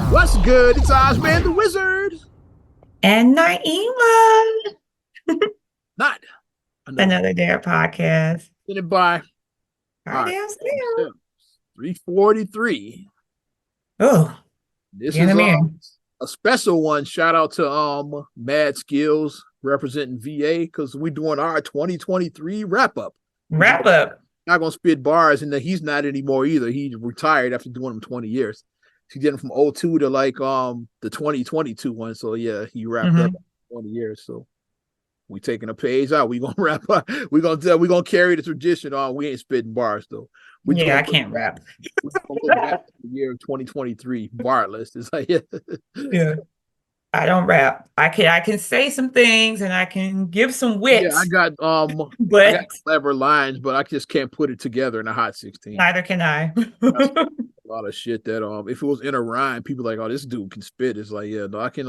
What's good? It's Ozman the Wizard. And Naima. Not another Another Dare podcast. minute by. All right. Goddamn still. 343. Oh, This get is him in. a special one. Shout out to Mad Skills representing VA because we're doing our 2023 wrap up. He's Wrap up. not gonna spit bars, and then he's not anymore either. He retired after doing them 20 years. He did them from '02 to like the 2022 one. So yeah, he wrapped up 20 years. So we taking a page out. We gonna wrap up. We gonna carry the tradition on. We ain't spitting bars though. We just Yeah, gonna I can't rap. look back to the year of 2023 bar list. It's like yeah. Yeah. I don't rap. I can say some things and I can give some Yeah, wit, I got but clever lines, but I just can't put it together in a hot 16. neither can I. That's a lot of shit that if it was in a rhyme, people like, oh, this dude can spit. It's like, yeah, no, I can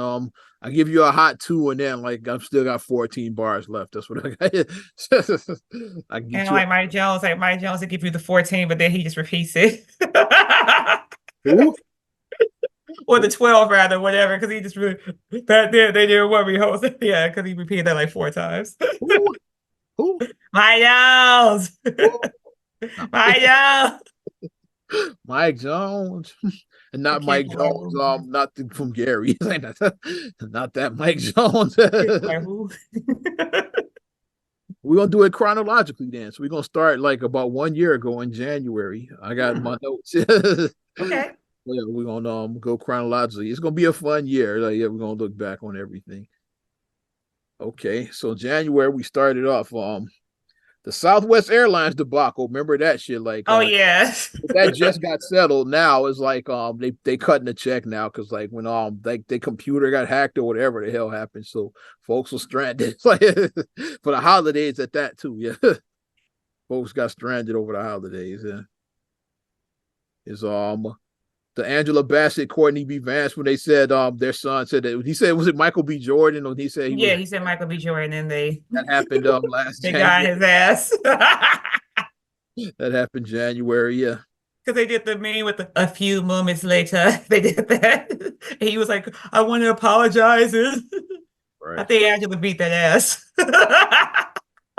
I give you a hot two and then like I've still got 14 bars left. That's what I got. I can get And you like Mike Jones, would give you the 14, but then he just repeats it. who? Or the 12 rather, whatever, because he just really that they didn't want me host. Yeah, because he repeated that like 4 times. Who? Who? My Jones. Who? My Jones. Mike Jones. And I not can't Mike pull out Jones, who. not from Gary. Not that Mike Jones. Like who? We're gonna do it chronologically then. So we're gonna start like about 1 year ago in January. I got my notes. Okay. Yeah, we're gonna go chronologically. It's gonna be a fun year. Like, yeah, we're gonna look back on everything. Okay, so January we started off the Southwest Airlines debacle. Remember that shit? Like Oh yes. that just got settled. Now it's like they cutting the check now because like when like their computer got hacked or whatever the hell happened, so folks were stranded. It's like for the holidays at that too. Yeah, folks got stranded over the holidays. Yeah, is the Angela Bassett, Courtney B. Vance when they said their son said that he said was it Michael B. Jordan or he said he was Yeah, he said Michael B. Jordan, and they that happened last they got January. his ass. That happened January. Yeah, Because they did the meme with a few moments later. They did that. And he was like, I want to apologize. I right. think Angela beat that ass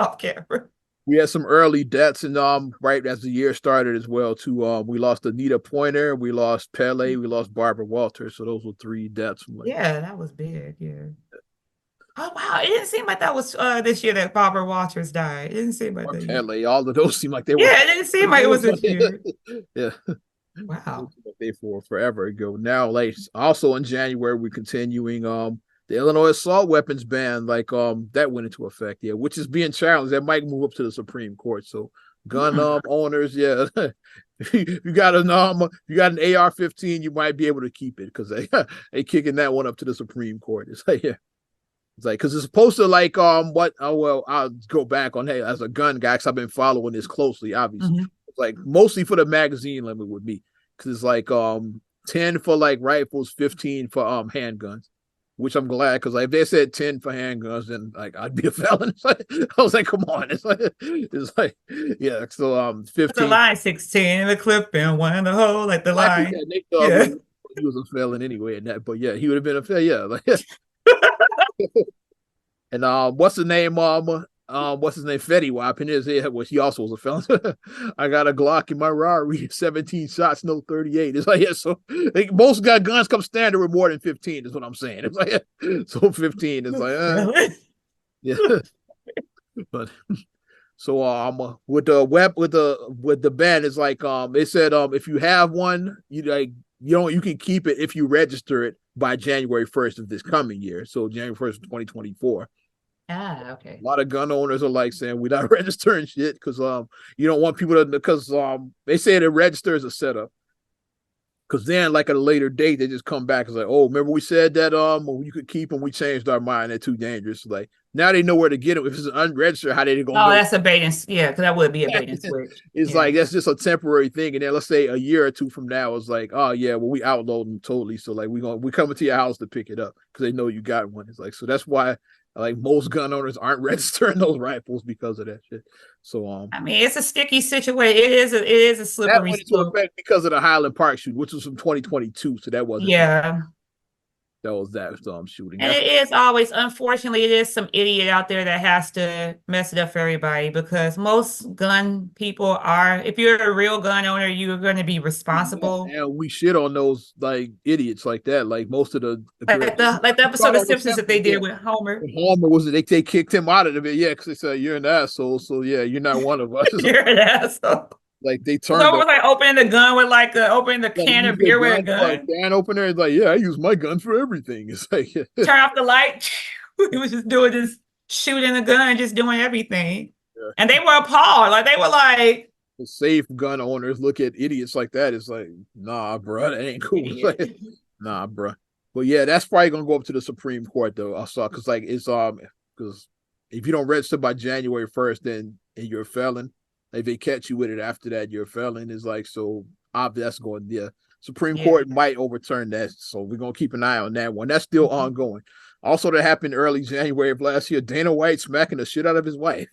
off camera. We had some early deaths and right as the year started as well too. We lost Anita Pointer, we lost Pele, we lost Barbara Walters. So those were 3 deaths from like Yeah, that was big. Yeah. Oh wow, it didn't seem like that was this year that Barbara Walters died. It didn't seem like that year. Pele. All of those seem like they were. Yeah, it didn't seem like it was this year. Yeah, Wow. they for forever ago. Now, like also in January, we're continuing the Illinois assault weapons ban, like that went into effect, yeah, which is being challenged. That might move up to the Supreme Court. So gun owners, yeah. You got an AR-15, you might be able to keep it because they kicking that one up to the Supreme Court. It's like yeah. It's like because it's supposed to like what well I'll go back on hey as a gun guy because I've been following this closely obviously. It's like mostly for the magazine limit with me because it's like 10 for like rifles, 15 for handguns, which I'm glad because like if they said 10 for handguns then like I'd be a felon. Like, I was like come on it's like yeah so The 15 line 16 in the clip and one in the hole, like the exactly line. yeah, Nick Dogg Yeah. he was a felon anyway in that but yeah he would have been a felon yeah like and what's the name? What's his name? Fetty Wap in his head, which he also was a felon. I got a Glock in my Rari, 17 shots, no 38. It's like yeah, so like, most got guns come standard with more than 15. Is what I'm saying. It's like so 15 is like yeah, but so with the with the ban is like it said if you have one you like you can keep it if you register it by January 1st of this coming year. So January 1st of 2024. Ah, okay. A lot of gun owners are like saying we're not registering shit because you don't want people to because they say the register is a setup because then like at a later date they just come back and like oh remember we said that you could keep them we changed our mind they're too dangerous like now they know where to get them if it's unregistered how they gonna Oh, know that's a bait and yeah, because that would be a bait and switch. it's Yeah. like that's just a temporary thing and then let's say a year or two from now it's like oh yeah well we outlawed them totally so like we coming to your house to pick it up because they know you got one it's like so that's why Like most gun owners aren't registering those rifles because of that shit. So I mean, it's a sticky situation. It is a that slippery went into slope. effect because of the Highland Park shoot, which was from 2022. So that wasn't Yeah. that was that shooting. And That's it is always, unfortunately, it is some idiot out there that has to mess it up for everybody because most gun people are, if you're a real gun owner, you're going to be responsible. and we shit on those like idiots like that. Like most of the if you're Like the on episode of the Simpsons that they Simpsons, yeah. did with Homer. Homer was they kicked him out of it, yeah, because they said you're an asshole. So yeah, you're not one of us. You're an asshole. Like they So turned it up. was like opening the gun with like opening the Yeah, can use of your beer with a gun for a gun. can opener. It's like, yeah, I use my gun for everything. It's like Turn off the light. He was just doing this, shooting the gun, just doing everything. And yeah. they were appalled. Like they were like, The safe gun owners look at idiots like that. It's like, nah, bro, that ain't cool. It's like, nah, bro. But yeah, that's probably gonna go up to the Supreme Court though. I saw because like it's because if you don't register by January 1st, then and you're a felon. If they catch you with it after that, you're a felon. Is like so obvious. That's going. Yeah, Supreme yeah. Court might overturn that. So we're gonna keep an eye on that one. That's still ongoing. Also, that happened early January of last year. Dana White smacking the shit out of his wife.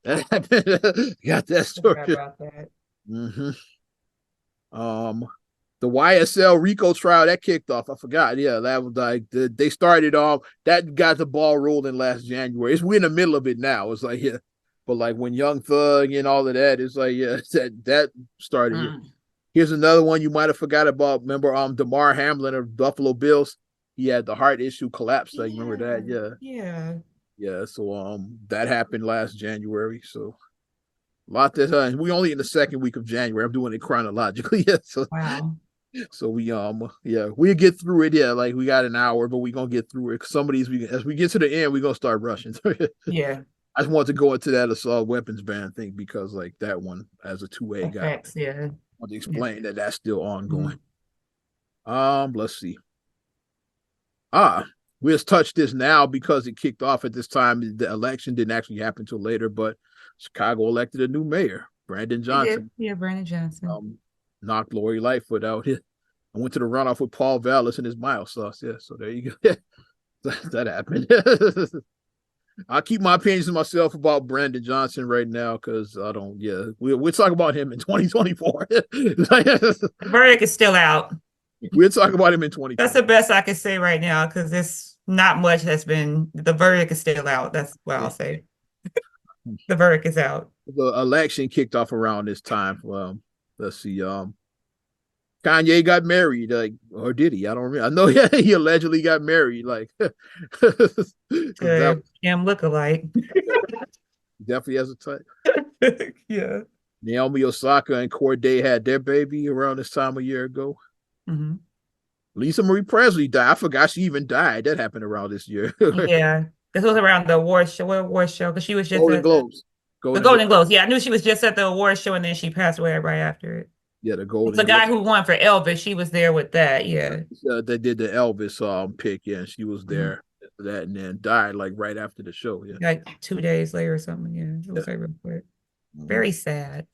That happened. Got that story. About that. Mm-hmm. The YSL Rico trial that kicked off. I forgot. Yeah, that was like they started off. That got the ball rolling last January. We're in the middle of it now. It's like yeah, but like when Young Thug and all of that, it's like yeah, that started. Yeah. Here's another one you might have forgot about. Remember, Damar Hamlin of Buffalo Bills. He had the heart issue collapse. Like, remember that? Yeah. Yeah. Yeah. So that happened last January. So a lot that we only in the second week of January. I'm doing it chronologically. Yeah. So wow. So we'll get through it. Yeah, like we got an hour, but we gonna get through it. Some of these as we get to the end, we're gonna start rushing. Yeah. I just want to go into that assault weapons ban thing because like that one as a 2A guy. Effects, yeah. I want to explain that that's still ongoing. Let's see. We just touched this now because it kicked off at this time. The election didn't actually happen until later, but Chicago elected a new mayor, Brandon Johnson. Yeah, Brandon Johnson. Knocked Lori Lightfoot out. I went to the runoff with Paul Vallis and his mild sauce. Yeah, so there you go. that happened. I'll keep my opinions to myself about Brandon Johnson right now because I don't. Yeah, we'll talk about him in 2024. The verdict is still out. We'll talk about him in 2024. That's the best I can say right now because there's not much that's been. The verdict is still out. That's what I'll say. The verdict is out. The election kicked off around this time. Let's see. Kanye got married, like, or did he? I don't remember. I know he allegedly got married, like Kim lookalike. Definitely has a type. Yeah. Naomi Osaka and Corday had their baby around this time a year ago. Mm-hmm. Lisa Marie Presley died. I forgot she even died. That happened around this year. Yeah. This was around the award show. What award show? Because she was just Golden Globes. The Golden Globes. Yeah, I knew she was just at the award show and then she passed away right after it. Yeah, the Golden. The guy who won for Elvis, she was there with that. Yeah. They did the Elvis pick. Yeah, and she was there for that, and then died like right after the show. Yeah, like 2 days later or something. Yeah, it was like real quick. Very sad.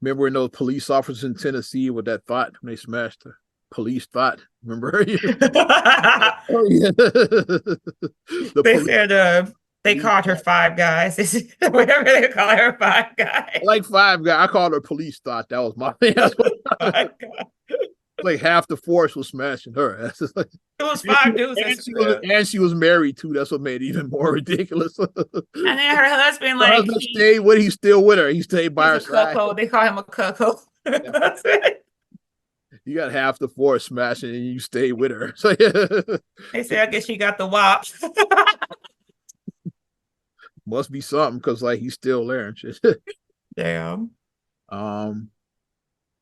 Remember when those police officers in Tennessee with that thought when they smashed the police thought? Remember? Oh, yeah. They said they called her Five Guys. Whatever they call her, Five Guys. Like Five Guys. I called her police thought. That was my thing. Like half the force was smashing her. It was five dudes. And she was married too. That's what made it even more ridiculous. And then her husband, like, stayed with. He's still with her. He stayed by her side. They call him a cuckold. That's it. You got half the force smashing, and you stay with her. So they say, I guess she got the wops. Must be something because like he's still there and shit. Damn.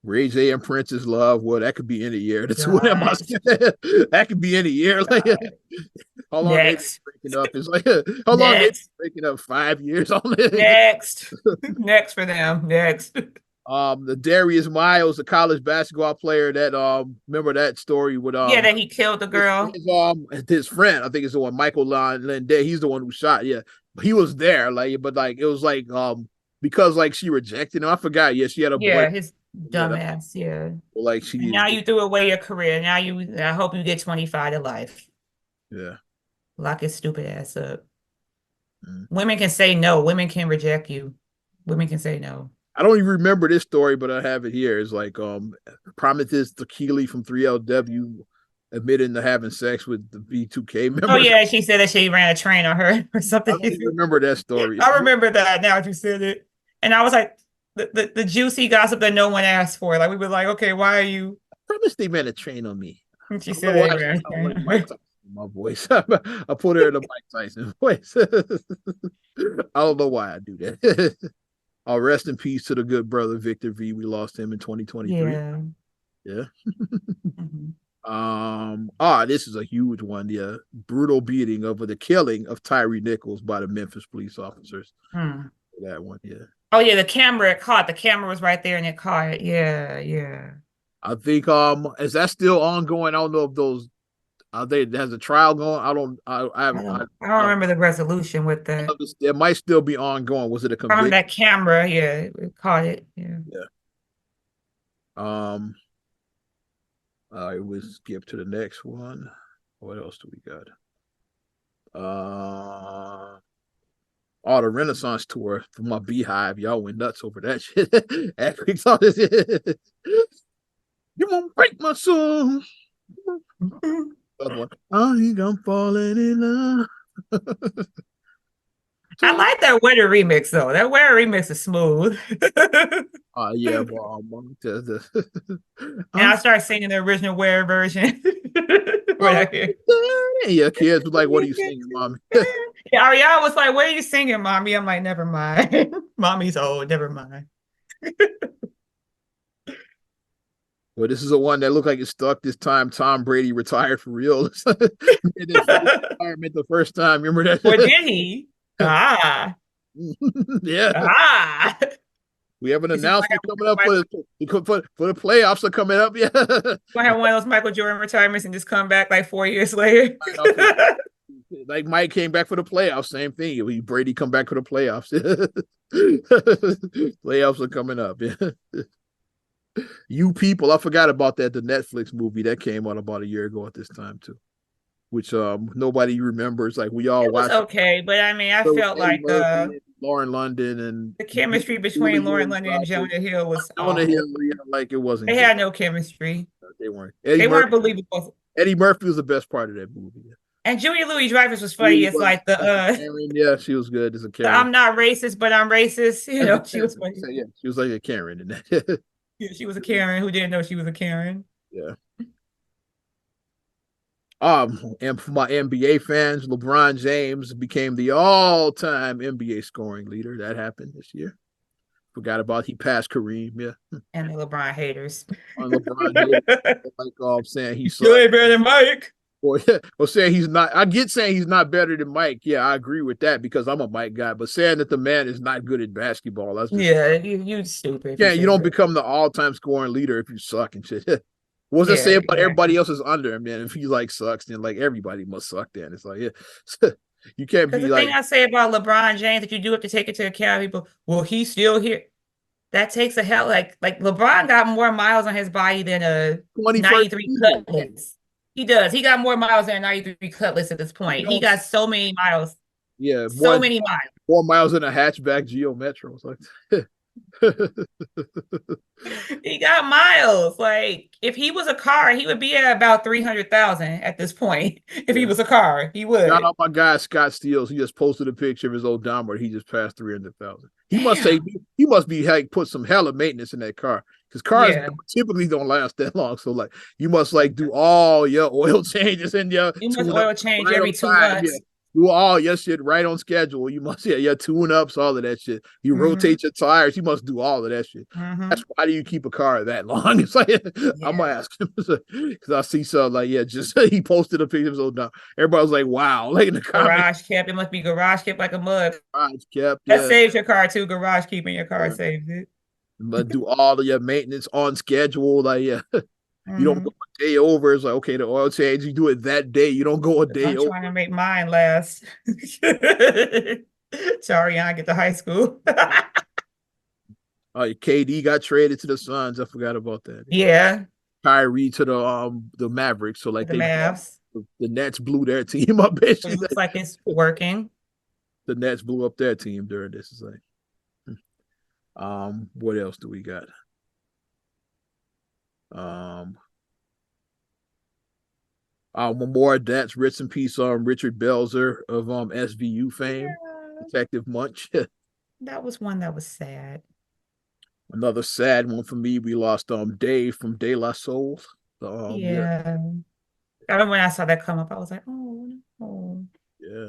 Ray J and Prince's love. Well, that could be any year. That's what am I saying? That could be any year. Like how long they breaking up? It's like how long they breaking up? 5 years on it. Next for them. Next. The Darius Miles, the college basketball player that remember that story with that he killed the girl. His friend, I think it's the one Michael Lindell. He's the one who shot. Yeah, he was there. Like, but like it was like because like she rejected him. I forgot. Yeah, she had a his dumbass. Yeah, like she. Now you threw away your career. Now I hope you get 25 to life. Yeah. Lock his stupid ass up. Mm. Women can say no. Women can reject you. Women can say no. I don't even remember this story, but I have it here. It's like Prometheus Tequila from 3LW admitting to having sex with the B2K Oh members. yeah, she said that she ran a train on her or I something. don't even remember that story. I remember that now that you said it. And I was like, the juicy gossip that no one asked for. Like we were like, okay, why are you? I promise they ran a train on me. And she I don't said know why they I ran a sound train like on Mike her. Tyson in my voice. I put her in the Mike Tyson voice. I don't know why I do that. Rest in peace to the good brother Victor V. We lost him in 2023. Yeah. Yeah. Mhm. This is a huge one. The brutal beating of the killing of Tyree Nichols by the Memphis police officers. Hmm. That one, yeah. Oh yeah, the camera it caught. The camera was right there and it caught it. Yeah, yeah. I think is that still ongoing? I don't know if those they has a trial going. I don't I don't remember the resolution with that. it might still be ongoing. Was it a I remember conviction? that camera, yeah, it caught it. Yeah. Yeah. Um I will skip to the next one. What else do we got? The Renaissance tour for my Beehive. Y'all went nuts over that shit. After we saw this, you won't break my soul. Other one. I think I'm falling in love. I like that Winter remix though. That Winter remix is smooth. Yeah, well, And I started singing the original Ware version. yeah, kids was like, "What are you singing, mommy?" Yeah, Ariana was like, "What are you singing, mommy?" I'm like, "Never mind. Mommy's old. Never mind." Well, this is a one that looked like it stuck this time. Tom Brady retired for real. Retirement the first time. Remember Or that? did he? Ah, Yeah. ah. We have an Is he gonna announcement coming up have, for the playoffs are coming up. Yeah. gonna have one of those Michael Jordan retirements and just come back like 4 years later? Like Mike came back for the playoffs, same thing. Brady come back for the playoffs. Playoffs are coming up. Yeah. You People, I forgot about that. The Netflix movie that came out about a year ago at this time too, which nobody remembers. Like we all It was watched okay, but I mean, I it with felt Eddie like Murphy and Lauren London and the chemistry between Julia Lauren and London and Jonah Hill was Jonah awful. Hill. Yeah, like it wasn't They good. had no chemistry. They weren't. They weren't believable. Eddie Murphy was the best part of that movie. Yeah. And Julia Louis-Dreyfus was funny. Julie It's was like as a Karen. Yeah, she was good as a the Karen. I'm not racist, but I'm racist. You As a know, she was Karen. funny. So, yeah, she was like a Karen in that. Yeah, she was a Karen who didn't know she was a Karen. Yeah. And for my NBA fans, LeBron James became the all-time NBA scoring leader. That happened this year. Forgot about he passed Kareem. Yeah. And the LeBron haters. On LeBron James, like saying he Still sucks. ain't better than Mike. Or saying he's not. I get saying he's not better than Mike. Yeah, I agree with that because I'm a Mike guy. But saying that the man is not good at basketball, that's just Yeah, you stupid. yeah. You don't become the all-time scoring leader if you suck and shit. What's that say about everybody else is under him? Then if he like sucks, then like everybody must suck. Then it's like yeah, you can't be the like. thing I say about LeBron James that you do have to take into account. People, well, he's still here. That takes a hell like LeBron got more miles on his body than a 93 Cutlass. He does. He got more miles than a 93 Cutlass at this point. He got so many miles. Yeah, so many miles. 4 miles in a hatchback Geo Metro. It's like he got miles. Like if he was a car, he would be at about 300,000 at this point. If he was a car, he would. Shout out my guy Scott Steels. He just posted a picture of his odometer. He just passed 300,000. He must be like put some hella maintenance in that car because cars typically don't last that long. So like you must like do all your oil changes and your oil change right every 2 months. Yeah. Do all your shit right on schedule. You must your tune ups, all of that shit. You rotate your tires. You must do all of that shit. That's why do you keep a car that long? It's like I'm gonna ask him because I see some like just he posted a picture of his old. Everybody was like, "Wow!" Like in the comments. Garage kept. It must be garage kept like a mug. Garage kept. That saves your car too. Garage keeping your car saves it. But do all of your maintenance on schedule. Like you don't go a day over. It's like okay, the oil change you do it that day. You don't go a day over. I'm trying to make mine last. Sorry, I get to high school. KD got traded to the Suns. I forgot about that. Yeah. Kyrie to the Mavericks. So like the Mavs. The Nets blew their team up. It Basically, looks like it's working. the Nets blew up their team during this. Is like, what else do we got? Um, one more that's rest in peace. Richard Belzer of SVU fame, Yeah, Detective Munch. that was one that was sad. Another sad one for me. We lost Dave from De La Soul. Yeah, Yeah. I remember when I saw that come up, I was like, oh no. yeah.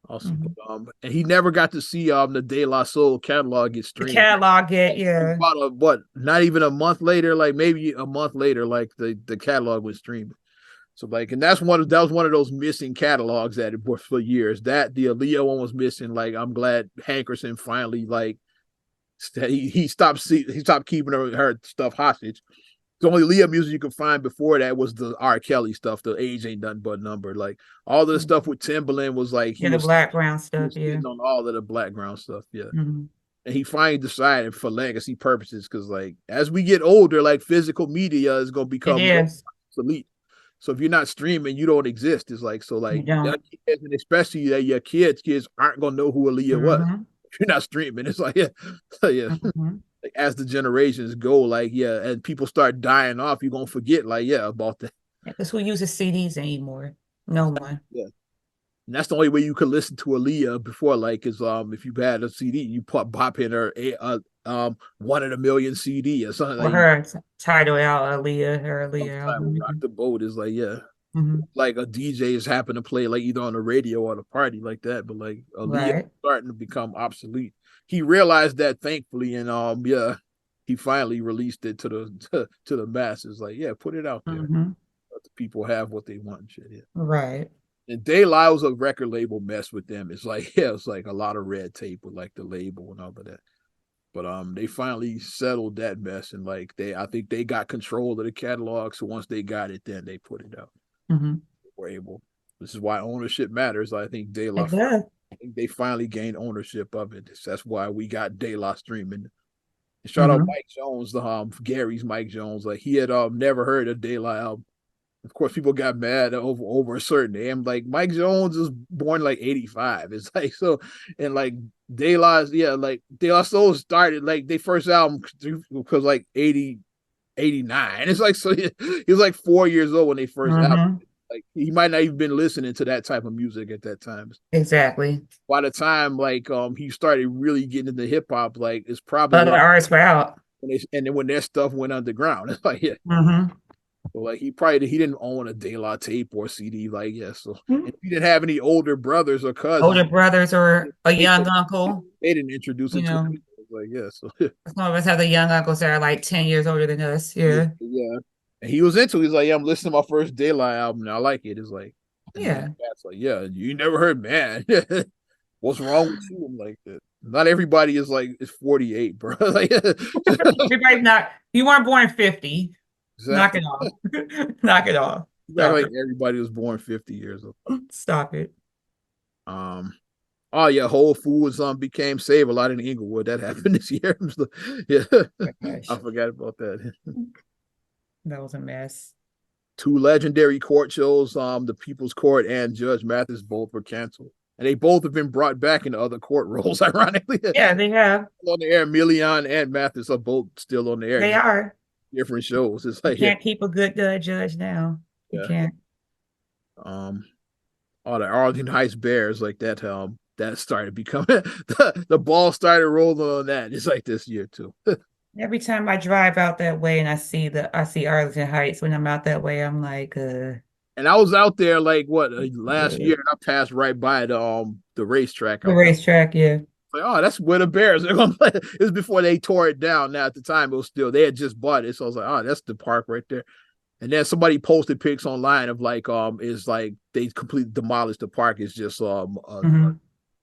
Also, Mhm. and he never got to see the De La Soul catalog get The streamed. catalog yeah. About what? Not even a month later, like maybe a month later, like the catalog was streamed. So like, and that was one of those missing catalogs that it was for years. That the Aaliyah one was missing. Like, I'm glad Hankerson finally like he stopped keeping her stuff hostage. The only Leah music you could find before that was the R. Kelly stuff. The age ain't nothing but number. Like all the stuff with Timbaland was like Yeah, the background stuff, yeah. sitting on all of the background stuff. Yeah. Mm-hmm. And he finally decided for legacy purposes, because like as we get older, like physical media is gonna It become is. obsolete. So if you're not streaming, you don't exist. It's like, so You like don't. kids, and especially that your kids aren't gonna know who Aaliyah was. Mm-hmm. If you're not streaming, it's like, yeah, yeah. Mm-hmm. Like, as the generations go, like, yeah, and people start dying off, you're gonna forget, like, yeah, about that. Because who uses CDs anymore? No one. Yeah. And that's the only way you could listen to Aaliyah before, like, is if you had a CD, you pop in her One in a Million CD or something Or like. her title out Aaliyah, her Aaliyah album. Rock the Boat is like, yeah, Mm-hmm. like a DJ is happen to play like either on the radio or the party like that, but like Aaliyah Right. starting to become obsolete. He realized that, thankfully, and yeah, he finally released it to the masses. Like, yeah, put it out there. Mm-hmm. Let the people have what they want and shit. Yeah. Right. And De La was a record label mess with them. It's like, yeah, it's like a lot of red tape with like the label and all of that. But they finally settled that mess, and like I think they got control of the catalog. So once they got it, then they put it out. Mm-hmm. Were able. This is why ownership matters. I think De La, It does. I think they finally gained ownership of it. That's why we got De La streaming. And shout out Mm-hmm. Mike Jones, the Gary's Mike Jones. Like, he had never heard a De La album. Of course, people got mad over a certain name. Like, Mike Jones was born like 85. It's like, so, and like De La's, yeah, like De La Soul started like their first album because like 80, 89. It's like, so he was like 4 years old when they first album. Like, he might not even been listening to that type of music at that time. Exactly. By the time like he started really getting into hip hop, like it's probably Other artists were out. and then when their stuff went underground, it's like, yeah. Mm-hmm. So like he didn't own a De La tape or CD, like, yeah. So Mm-hmm. if he didn't have any older brothers or cousins, Older brothers or a young uncle. they didn't introduce You him to know, it. Like, yeah, so some of us have the young uncles that are like 10 years older than us. yeah, Yeah. yeah. And he was into it. He's like, yeah, I'm listening to my first De La album and I like it. It's like, and then Yeah. that's like, yeah, you never heard, man. What's wrong with you? I'm like that. Not everybody is 48, bro. Like, Everybody's not, you weren't born 50. Knock exactly. it off. Knock it off. Not Stop like it. everybody was born 50 years old. Stop it. Um, oh yeah, Whole Foods became Save a Lot in Inglewood. That happened this year. Yeah, I Gosh, forgot about that. that was a mess. Two legendary court shows, the People's Court and Judge Mathis, both were canceled. And they both have been brought back into other court roles, ironically. Yeah, they have. On the air, Milian and Mathis are both still on the air. They are. Different shows. It's You like, can't keep a good judge now. You yeah. can't. All the Arlington Heights Bears, like that, that started becoming the ball started rolling on that. It's like this year too. Every time I drive out that way and I see Arlington Heights when I'm out that way, I'm like, And I was out there like what last year, and I passed right by the racetrack. The racetrack, yeah. Like, oh, that's where the Bears are gonna play. It was before they tore it down. Now at the time, it was still, they had just bought it, so I was like, oh, that's the park right there. And then somebody posted pics online of like is like they completely demolished the park. It's just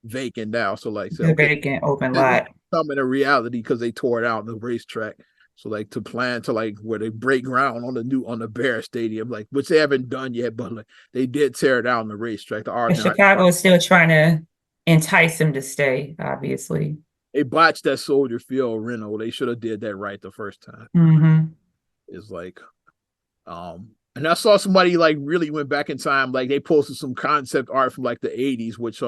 vacant now. So like, The vacant open lot. Coming to reality because they tore it out in the racetrack. So like to plan to like where they break ground on the Bear Stadium, like, which they haven't done yet, but like they did tear down the racetrack. And Chicago is still trying to entice him to stay, obviously. They botched that Soldier Field rental. They should have did that right the first time. Mm-hmm. It's like And I saw somebody like really went back in time, like they posted some concept art from like the 80s, which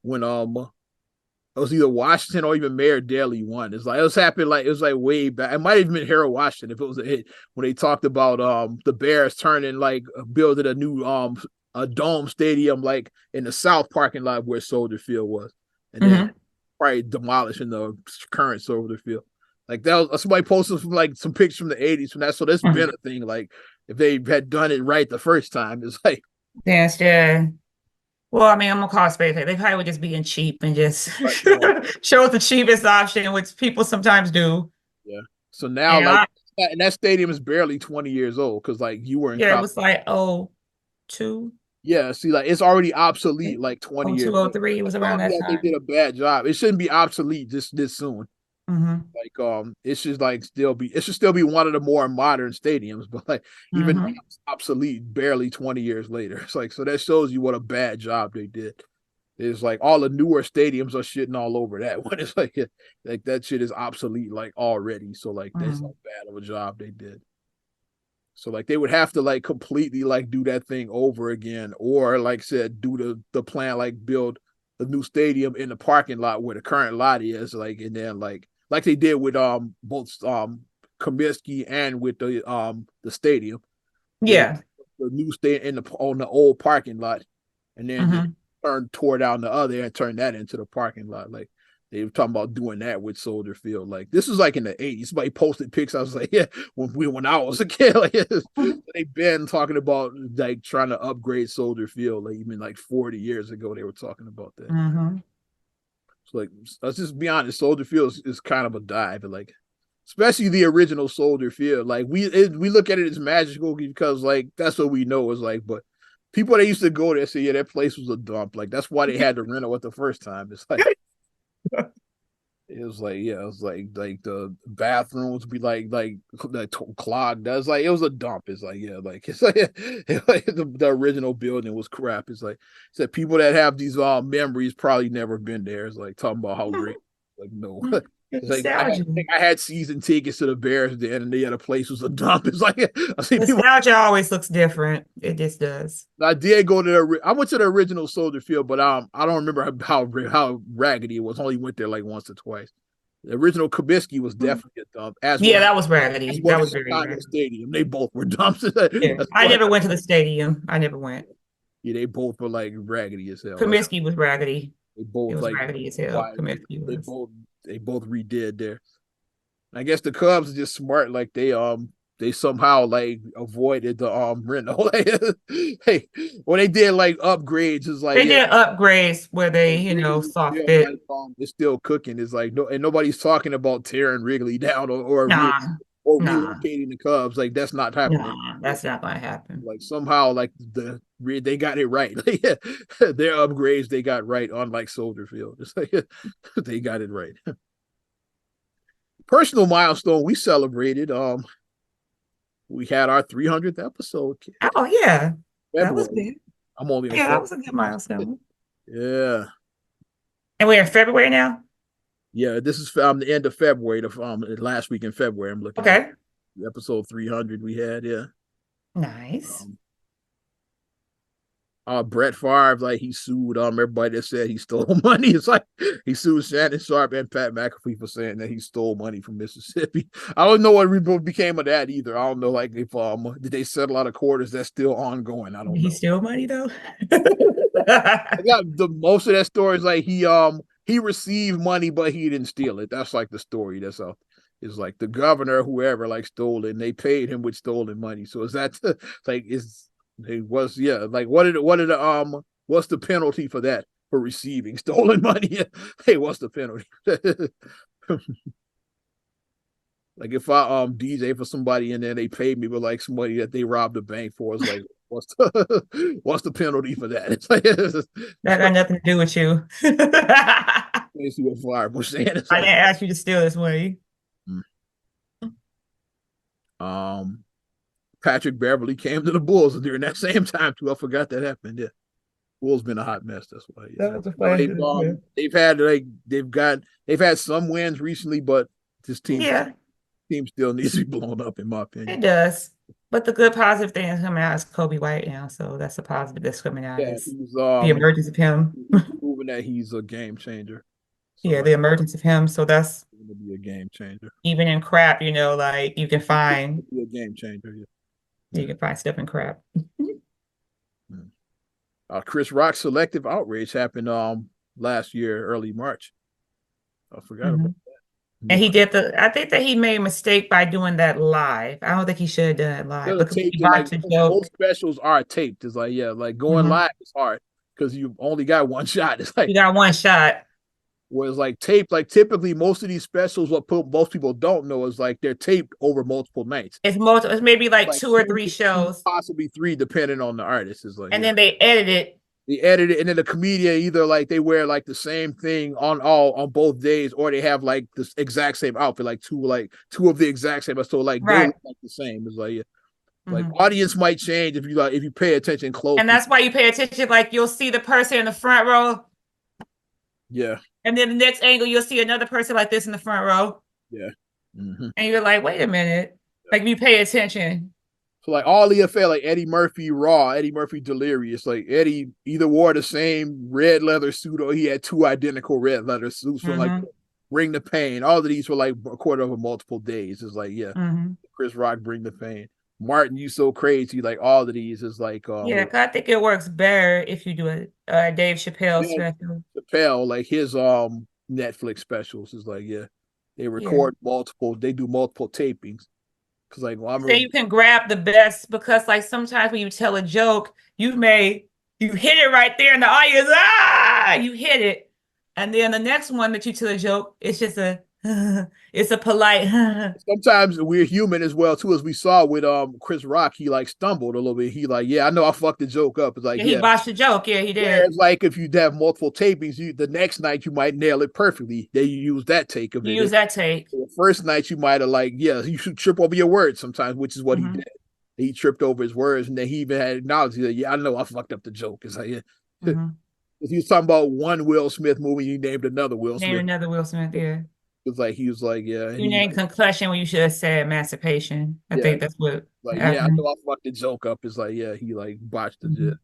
when it was either Washington or even Mayor Daley won. It's like it was happening like it was like way back. It might have been Harold Washington if it was a hit when they talked about the Bears turning like building a new a dome stadium like in the south parking lot where Soldier Field was, and then probably demolishing the current Soldier Field. Like that was somebody posted from like some pictures from the 80s from that. So that's been a thing. Like if they had done it right the first time, it's like yes, yeah. Well, I mean, I'm gonna call space. They probably were just being cheap and just show us the cheapest option, which people sometimes do. Yeah. So now, like, and that stadium is barely 20 years old because, like, you were in yeah, college. it was like 02. Yeah. See, like, it's already obsolete. Like 20 years. 0203 was around that time. They did a bad job. It shouldn't be obsolete this soon. Mm-hmm. Like, it should like still be. It should still be one of the more modern stadiums, but like even it's obsolete barely 20 years later. It's like so that shows you what a bad job they did. It's like all the newer stadiums are shitting all over that one. It's like that shit is obsolete like already. So like that's how bad of a job they did. So like they would have to like completely like do that thing over again, or like said do the plan like build a new stadium in the parking lot where the current lot is, like and then like they did with both Comiskey and with the stadium. Yeah. The new stadium on the old parking lot, and then just tore down the other and turned that into the parking lot. Like they were talking about doing that with Soldier Field. Like this was like in the 80s. Somebody posted pics. I was like, yeah, when I was a kid, like they've been talking about like trying to upgrade Soldier Field. Like even like 40 years ago, they were talking about that. So like let's just be honest, Soldier Field is kind of a dive. Like especially the original Soldier Field. Like we look at it as magical because like that's what we know is like, but people that used to go there say, yeah, that place was a dump. Like that's why they had to rent it the first time. It's like it was like, yeah, it was like the bathrooms be like clogged. That's like it was a dump. It's like, yeah, like it's like, the original building was crap. It's like said people that have these memories probably never been there. It's like talking about how great. Like no. It's like I had season tickets to the Bears then, and the other place was a dump. It's like I see nostalgia always looks different. It just does. I did go to I went to the original Soldier Field, but I don't remember how raggedy it was. I only went there like once or twice. The original Comiskey was definitely a dump. That was raggedy. That was very raggedy. Stadium. They both were dumps. I never went to the stadium. I never went. Yeah, they both were like raggedy as hell. Comiskey was raggedy. They both was like raggedy as hell. Comiskey was. They both redid there. I guess the Cubs are just smart. Like they somehow like avoided the rental. Hey, when they did like upgrades, it's like they did upgrades where they saw fit. Like, it's still cooking. It's like and nobody's talking about tearing Wrigley down or relocating the Cubs. Like that's not happening. Nah, that's not gonna happen. Like somehow like they got it right. Their upgrades they got right, unlike Soldier Field. It's like they got it right. Personal milestone we celebrated. We had our 300th episode. Oh yeah, February. That was good. I'm only that was a good milestone. Yeah. And we're in February now. Yeah, this is the end of February. The last week in February. I'm looking. Okay. At episode 300 we had. Yeah. Nice. Brett Favre, like he sued everybody that said he stole money. It's like he sued Shannon Sharp and Pat McAfee for saying that he stole money from Mississippi. I don't know what became of that either. I don't know, like if did they settle out of court? Is that still ongoing? I don't know. He steal money though. I got the most of that story is like he received money, but he didn't steal it. That's like the story. That's all. It's like the governor, whoever, like stole it, and they paid him with stolen money. So is that like it was like what's the penalty for that, for receiving stolen money? Hey, what's the penalty? Like if I DJ for somebody and then they paid me with like somebody that they robbed a bank for, it's like what's the penalty for that? It's like that got nothing to do with you. Basically what Favre was saying. I didn't ask you to steal this money. Patrick Beverly came to the Bulls during that same time too. I forgot that happened. Yeah, Bulls been a hot mess. That's why. Yeah. That was they've had some wins recently, but this team still needs to be blown up, in my opinion. It does. But the good positive thing is coming out is Kobe White now, so that's a positive that's coming out Yeah, is he's the emergence of him. proving that he's a game changer. So Yeah, like, the emergence of him. So that's going to be a game changer. even in crap, like Be a game changer. Yeah. you can find stuff in crap. Mm. Chris Rock's selective outrage happened last year, early March. I forgot about Mhm. that. And Yeah, he did I think that he made a mistake by doing that live. I don't think he should have done it live because he taped it like botched a joke. most specials are taped. It's like yeah, like going Mhm. live is hard because you only got one shot. It's like You got one shot. whereas like taped, like typically most of these specials, what most people don't know is like they're taped over multiple nights. It's maybe like Like two or three shows, possibly three, depending on the artist. Is like and yeah. then they edit it. They edit it, and then the comedian either like they wear like the same thing on both days, or they have like the exact same outfit, like two of the exact same. So like they Right. look like the same. It's like yeah, like Mhm. audience might change if you pay attention And closely. that's why you pay attention. Like you'll see the person in the front row, Yeah, and then the next angle you'll see another person like this in the front row, yeah. Mm-hmm. and you're like, wait a minute. Like if you pay attention. So like all the affair, like Eddie Murphy Raw, Eddie Murphy Delirious, like Eddie either wore the same red leather suit or he had two identical red leather suits. So like Mm-hmm. Bring the Pain, all of these were like recorded over multiple days. It's like yeah, Mm-hmm. Chris Rock Bring the Pain, Martin You So Crazy, like all of these is like Yeah, 'cause I think it works better if you do a Dave Chappelle Dave special. Chappelle, like his Netflix specials is like yeah, they Yeah. record multiple, they do multiple tapings because like well, I Say remember you can grab the best because like sometimes when you tell a joke, you hit it right there in the audience, you hit it. And then the next one that you tell a joke, it's just a it's a polite sometimes we're human as well too, as we saw with Chris Rock. He like stumbled a little bit. He like, yeah, I know I fucked the joke up. It's like, yeah, he yeah. botched the joke. Yeah, he did. Whereas like if you have multiple tapings, the next night you might nail it perfectly. Then you use that take of You it. use that take. The first night you might have like, yeah, you should trip over your words sometimes, which is what he Mm-hmm. did. He tripped over his words, and then he even had acknowledged that, yeah, I know I fucked up the joke. It's like, yeah. Mm-hmm. If he was talking about one Will Smith movie, he named another Will Name Smith. another Will Smith. Yeah. It's like he was like, yeah, and You he named concussion when you should have said emancipation. I yeah, think that's what like yeah, I happened. know I fucked the joke up. It's like yeah, he like botched the Mm-hmm. jet.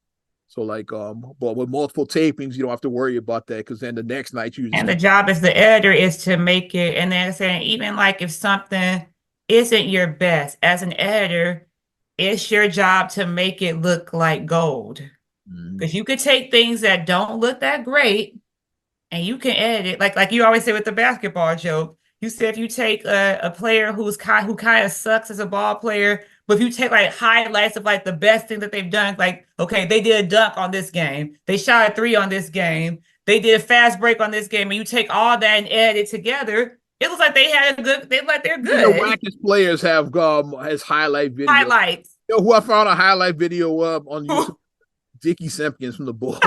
So like but with multiple tapings, you don't have to worry about that because then the next night you just And the keep job as the editor is to make it, and then saying even like if something isn't your best as an editor, it's your job to make it look like gold. mm-hmm. Because you could take things that don't look that great and you can edit it. Like you always say with the basketball joke. You said if you take a player who kind of sucks as a ball player, but if you take like highlights of like the best thing that they've done, like okay, they did a dunk on this game, they shot a three on this game, they did a fast break on this game, and you take all that and edit it together, it looks like they had a good. They like they're Even the good wackest players have has highlight video. highlights. You know who I found a highlight video of on YouTube? Dickie Simpkins from the Bulls.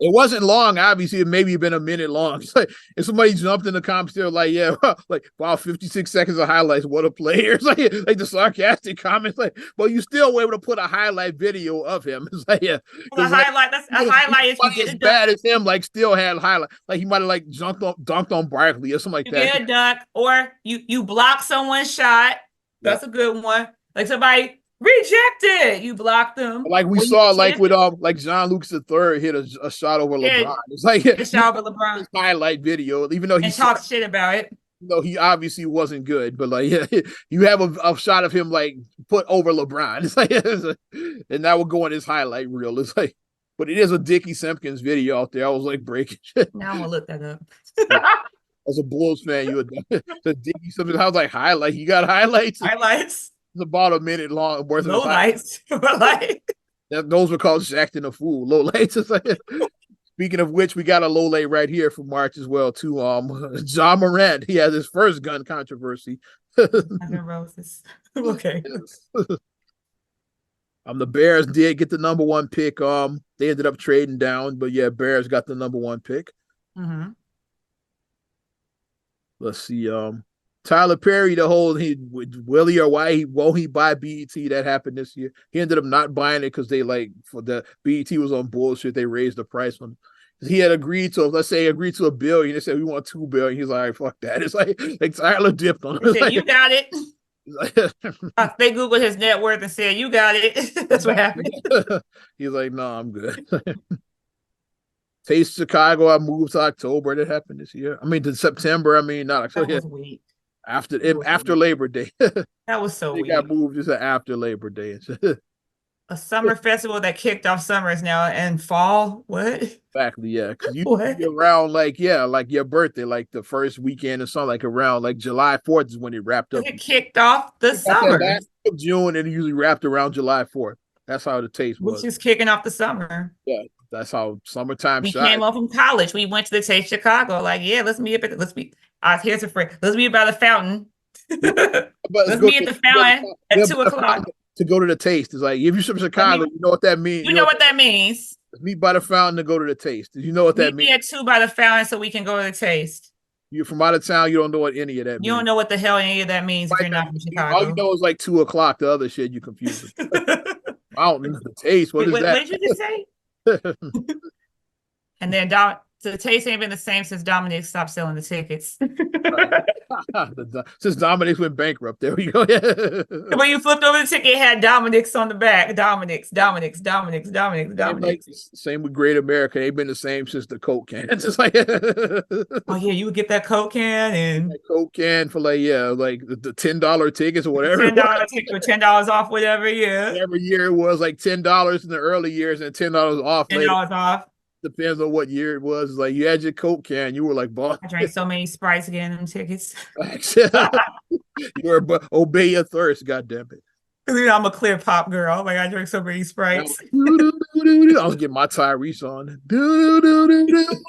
It wasn't long, obviously. It maybe been a minute long. It's like if somebody jumped in the comments, they're like, "Yeah, like wow, 56 seconds of highlights. What a player!" It's like the sarcastic comments, like, "Well, you still were able to put a highlight video of him." It's like, yeah, A because like highlight. That's a even highlight if you somebody get as it done. bad as him, like, still had highlight. Like he might have like dunked on Barkley or something like You that. get a dunk, or you block someone's shot. Yeah. That's a good one. Like somebody rejected, you blocked them. Like we Or you saw, like hit with like John Lucas III hit a shot over LeBron. it, It's like hit a you shot with LeBron his highlight video, even though he and sucked. talk shit about it. No, he obviously wasn't good, but like, yeah, you have a shot of him like put over LeBron. It's like, and that will go in his highlight reel. It's like, but it is a Dickie Simpkins video out there. I was like breaking shit. Now I'm gonna look that up. Yeah. As a Bulls fan, you would the Dickie Simpkins. I was like, highlight. He got highlights. Highlights, It's about a minute long worth of his low highlights. lights, but like Those were called Shaqtin' a Fool. Low lights. It's like, speaking of which, we got a low late right here from March as well too. John Morant, he has his first gun controversy. roses. Okay. The Bears did get the number one pick. They ended up trading down, but yeah, Bears got the number one pick. Mm-hmm. Let's see. Tyler Perry, the whole Willie or why won't he buy BET? That happened this year. He ended up not buying it because they like for the BET was on bullshit. They raised the price on. He had agreed to, let's say, agreed to $1 billion. They said we want $2 billion. He's like, fuck that. It's like Tyler dipped on him. They said Like, you got it. They Googled his net worth and said, "You got it." That's what happened. He's like, no, I'm good. Taste Chicago, I moved to October. That happened this year. I mean, to September. I mean, not October. That was weak. After Labor Day. That was so They got weak. moved just after Labor Day. A summer festival that kicked off summers now and fall. What? Exactly, yeah. Because you What? around like like your birthday, like the first weekend or something, like around like July 4th is when it wrapped up. It kicked off the It got that summer, last week of June and it usually wrapped around July 4th. That's how the taste which was. is kicking off the summer. Yeah, that's how summertime We shot. came off from college. We went to the Taste Chicago. Like, yeah, let's meet up at let's meet. Here's a friend. Let's meet by the fountain. But let's Let's go meet at the fountain at 2 o'clock. to go to the taste. It's like if you're from Chicago, you know what that means. You know what that means. Meet by the fountain to go to the taste. You know what that means. Meet me at 2 by the fountain so we can go to the taste. You're from out of town. You don't know what any of that means. You don't know what the hell any of that means if you're not from Chicago. All you know is like 2 o'clock. The other shit you confused. Fountain, the taste. What is that? What did you just say? And then the taste ain't been the same since Dominic stopped selling the tickets. Since Dominic's went bankrupt, there we go. When you flipped over the ticket, it had Dominic's on the back. Dominic's. Like, same with Great America. They've been the same since the Coke can. It's just like, oh yeah, you would get that Coke can and that Coke can for like like the $10 tickets or whatever. $10 ticket or $10 off, whatever. Yeah. Every year it was like $10 in the early years and $10 off. $10 off. Depends on what year it was. Like you had your Coke can, you were like, boss. I drank so many Sprites getting them tickets. You're obey your thirst, goddamn it. You know, I'm a clear pop girl. Like I drank so many Sprites. I was getting my Tyrese on.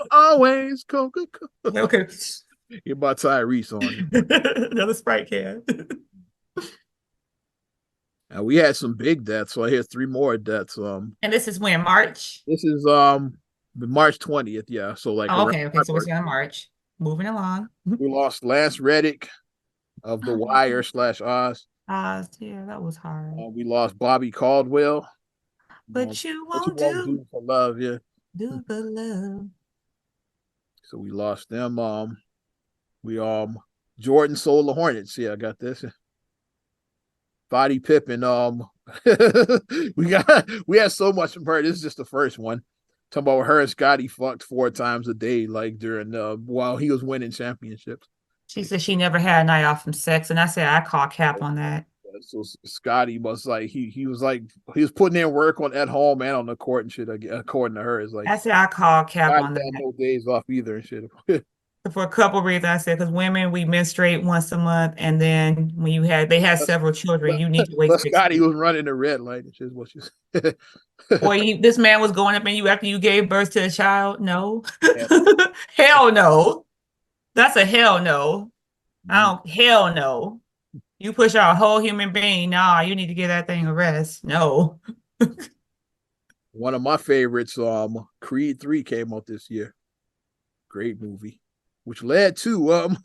Always Coca-Cola. Okay. Get my Tyrese on. Another Sprite can. Now we had some big deaths, so I hear 3 more deaths. And this is when March. This is March 20th, yeah. So like okay. So we're in March. Moving along. We lost Lance Reddick of The Wire / Oz. Yeah, that was hard. We lost Bobby Caldwell. But you won't do for love, yeah. Do for love. So we lost them. We Jordan Solar Hornets. Yeah, I got this. Body Pippin. we had so much from her. This is just the first one. Talking about her and Scotty fucked 4 times a day, like during while he was winning championships. She said she never had a night off from sex, and I said I call cap on that. So Scotty was like he was putting in work at home and on the court and shit. According to her, is like I said I call cap on that. No days off either and shit. For a couple of reasons, I said because women we menstruate once a month, and then when they had several children, you need to wait. Scotty was running the red light, which is what she said. Or this man was going up in you after you gave birth to a child? No, hell no. That's a hell no. Hell no. You push out a whole human being. Nah, you need to give that thing a rest. No. One of my favorites, Creed 3 came out this year. Great movie. Which led to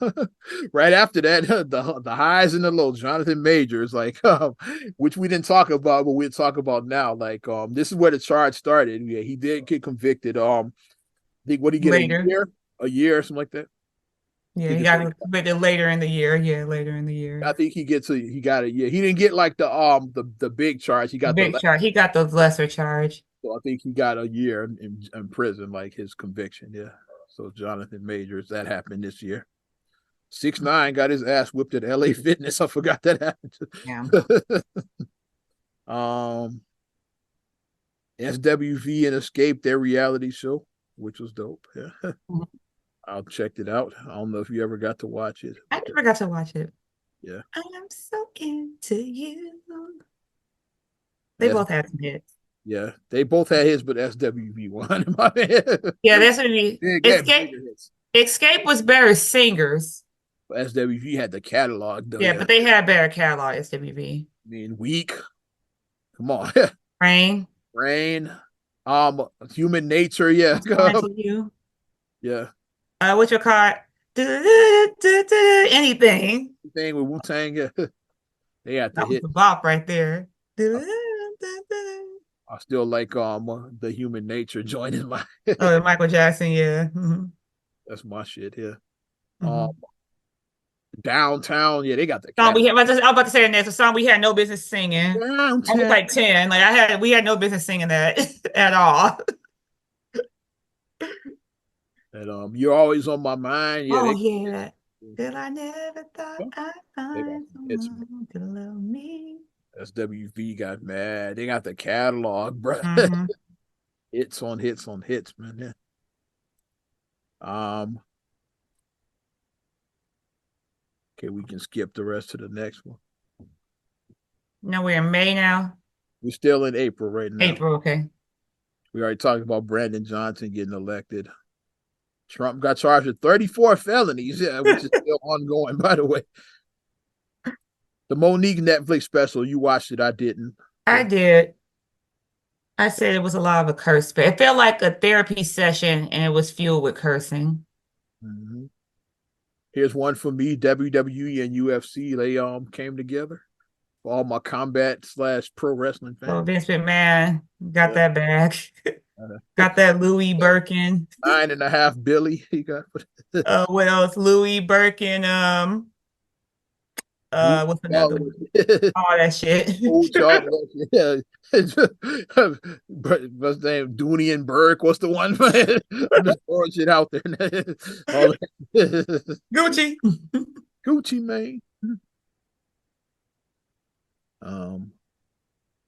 right after that, the highs and the lows. Jonathan Majors, like which we didn't talk about, but we'll talk about now. Like this is where the charge started. Yeah, he did get convicted. I think what he get later. a year or something like that. Yeah, he got convicted later in the year. Yeah, later in the year. I think he got a year. He didn't get like the big charge. He got the big charge. He got the lesser charge. So I think he got a year in prison, like his conviction. Yeah. So Jonathan Majors, that happened this year. 6ix9ine got his ass whipped at LA Fitness. I forgot that happened. Yeah. SWV and Escape, their reality show, which was dope. Yeah. Mm-hmm. I checked it out. I don't know if you ever got to watch it. I never got to watch it. Yeah. I'm so into you. They both had some hits. Yeah, they both had hits, but SWV won. Yeah, that's what he. Escape was better singers. But SWV had the catalog, though. Yeah, but they had better catalog. SWV. I mean, Weak. Come on. Rain. Human Nature. Yeah. Yeah. What's your card? Anything. Anything with Wu-Tang. Yeah. They had to hit the bop right there. I still like the Human Nature joint in my Michael Jackson, yeah. Mm-hmm. That's my shit, yeah. Mm-hmm. Downtown, yeah, they got the Song cat. I was about to say the next a song we had no business singing. I was Downtown. like 10. Like we had no business singing that at all. And you're always on my mind. Yeah, Oh they, yeah. Till I never thought I'd they got find hits. someone to love me. SWV got mad. They got the catalog, bro. Mm-hmm. Hits on hits on hits, man. Yeah. Okay, we can skip the rest to the next one. No, we're in May now. We're still in April right now. April, okay. We already talked about Brandon Johnson getting elected. Trump got charged with 34 felonies, yeah, which is still ongoing, by the way. The Monique Netflix special, you watched it, I didn't. I did. I said it was a lot of a curse, but it felt like a therapy session and it was fueled with cursing. Mm-hmm. Here's one for me, WWE and UFC. They came together. For all my combat / pro wrestling fans. Oh, Vince McMahon got that bag. Got that Louis Birkin. 9.5 Billy. He got what else? Louis Birkin. What's another one? All that shit. Old chocolate. Yeah. What's the name? Dooney and Burke. What's the one? I'm just throwing shit out there. Gucci. Gucci, man.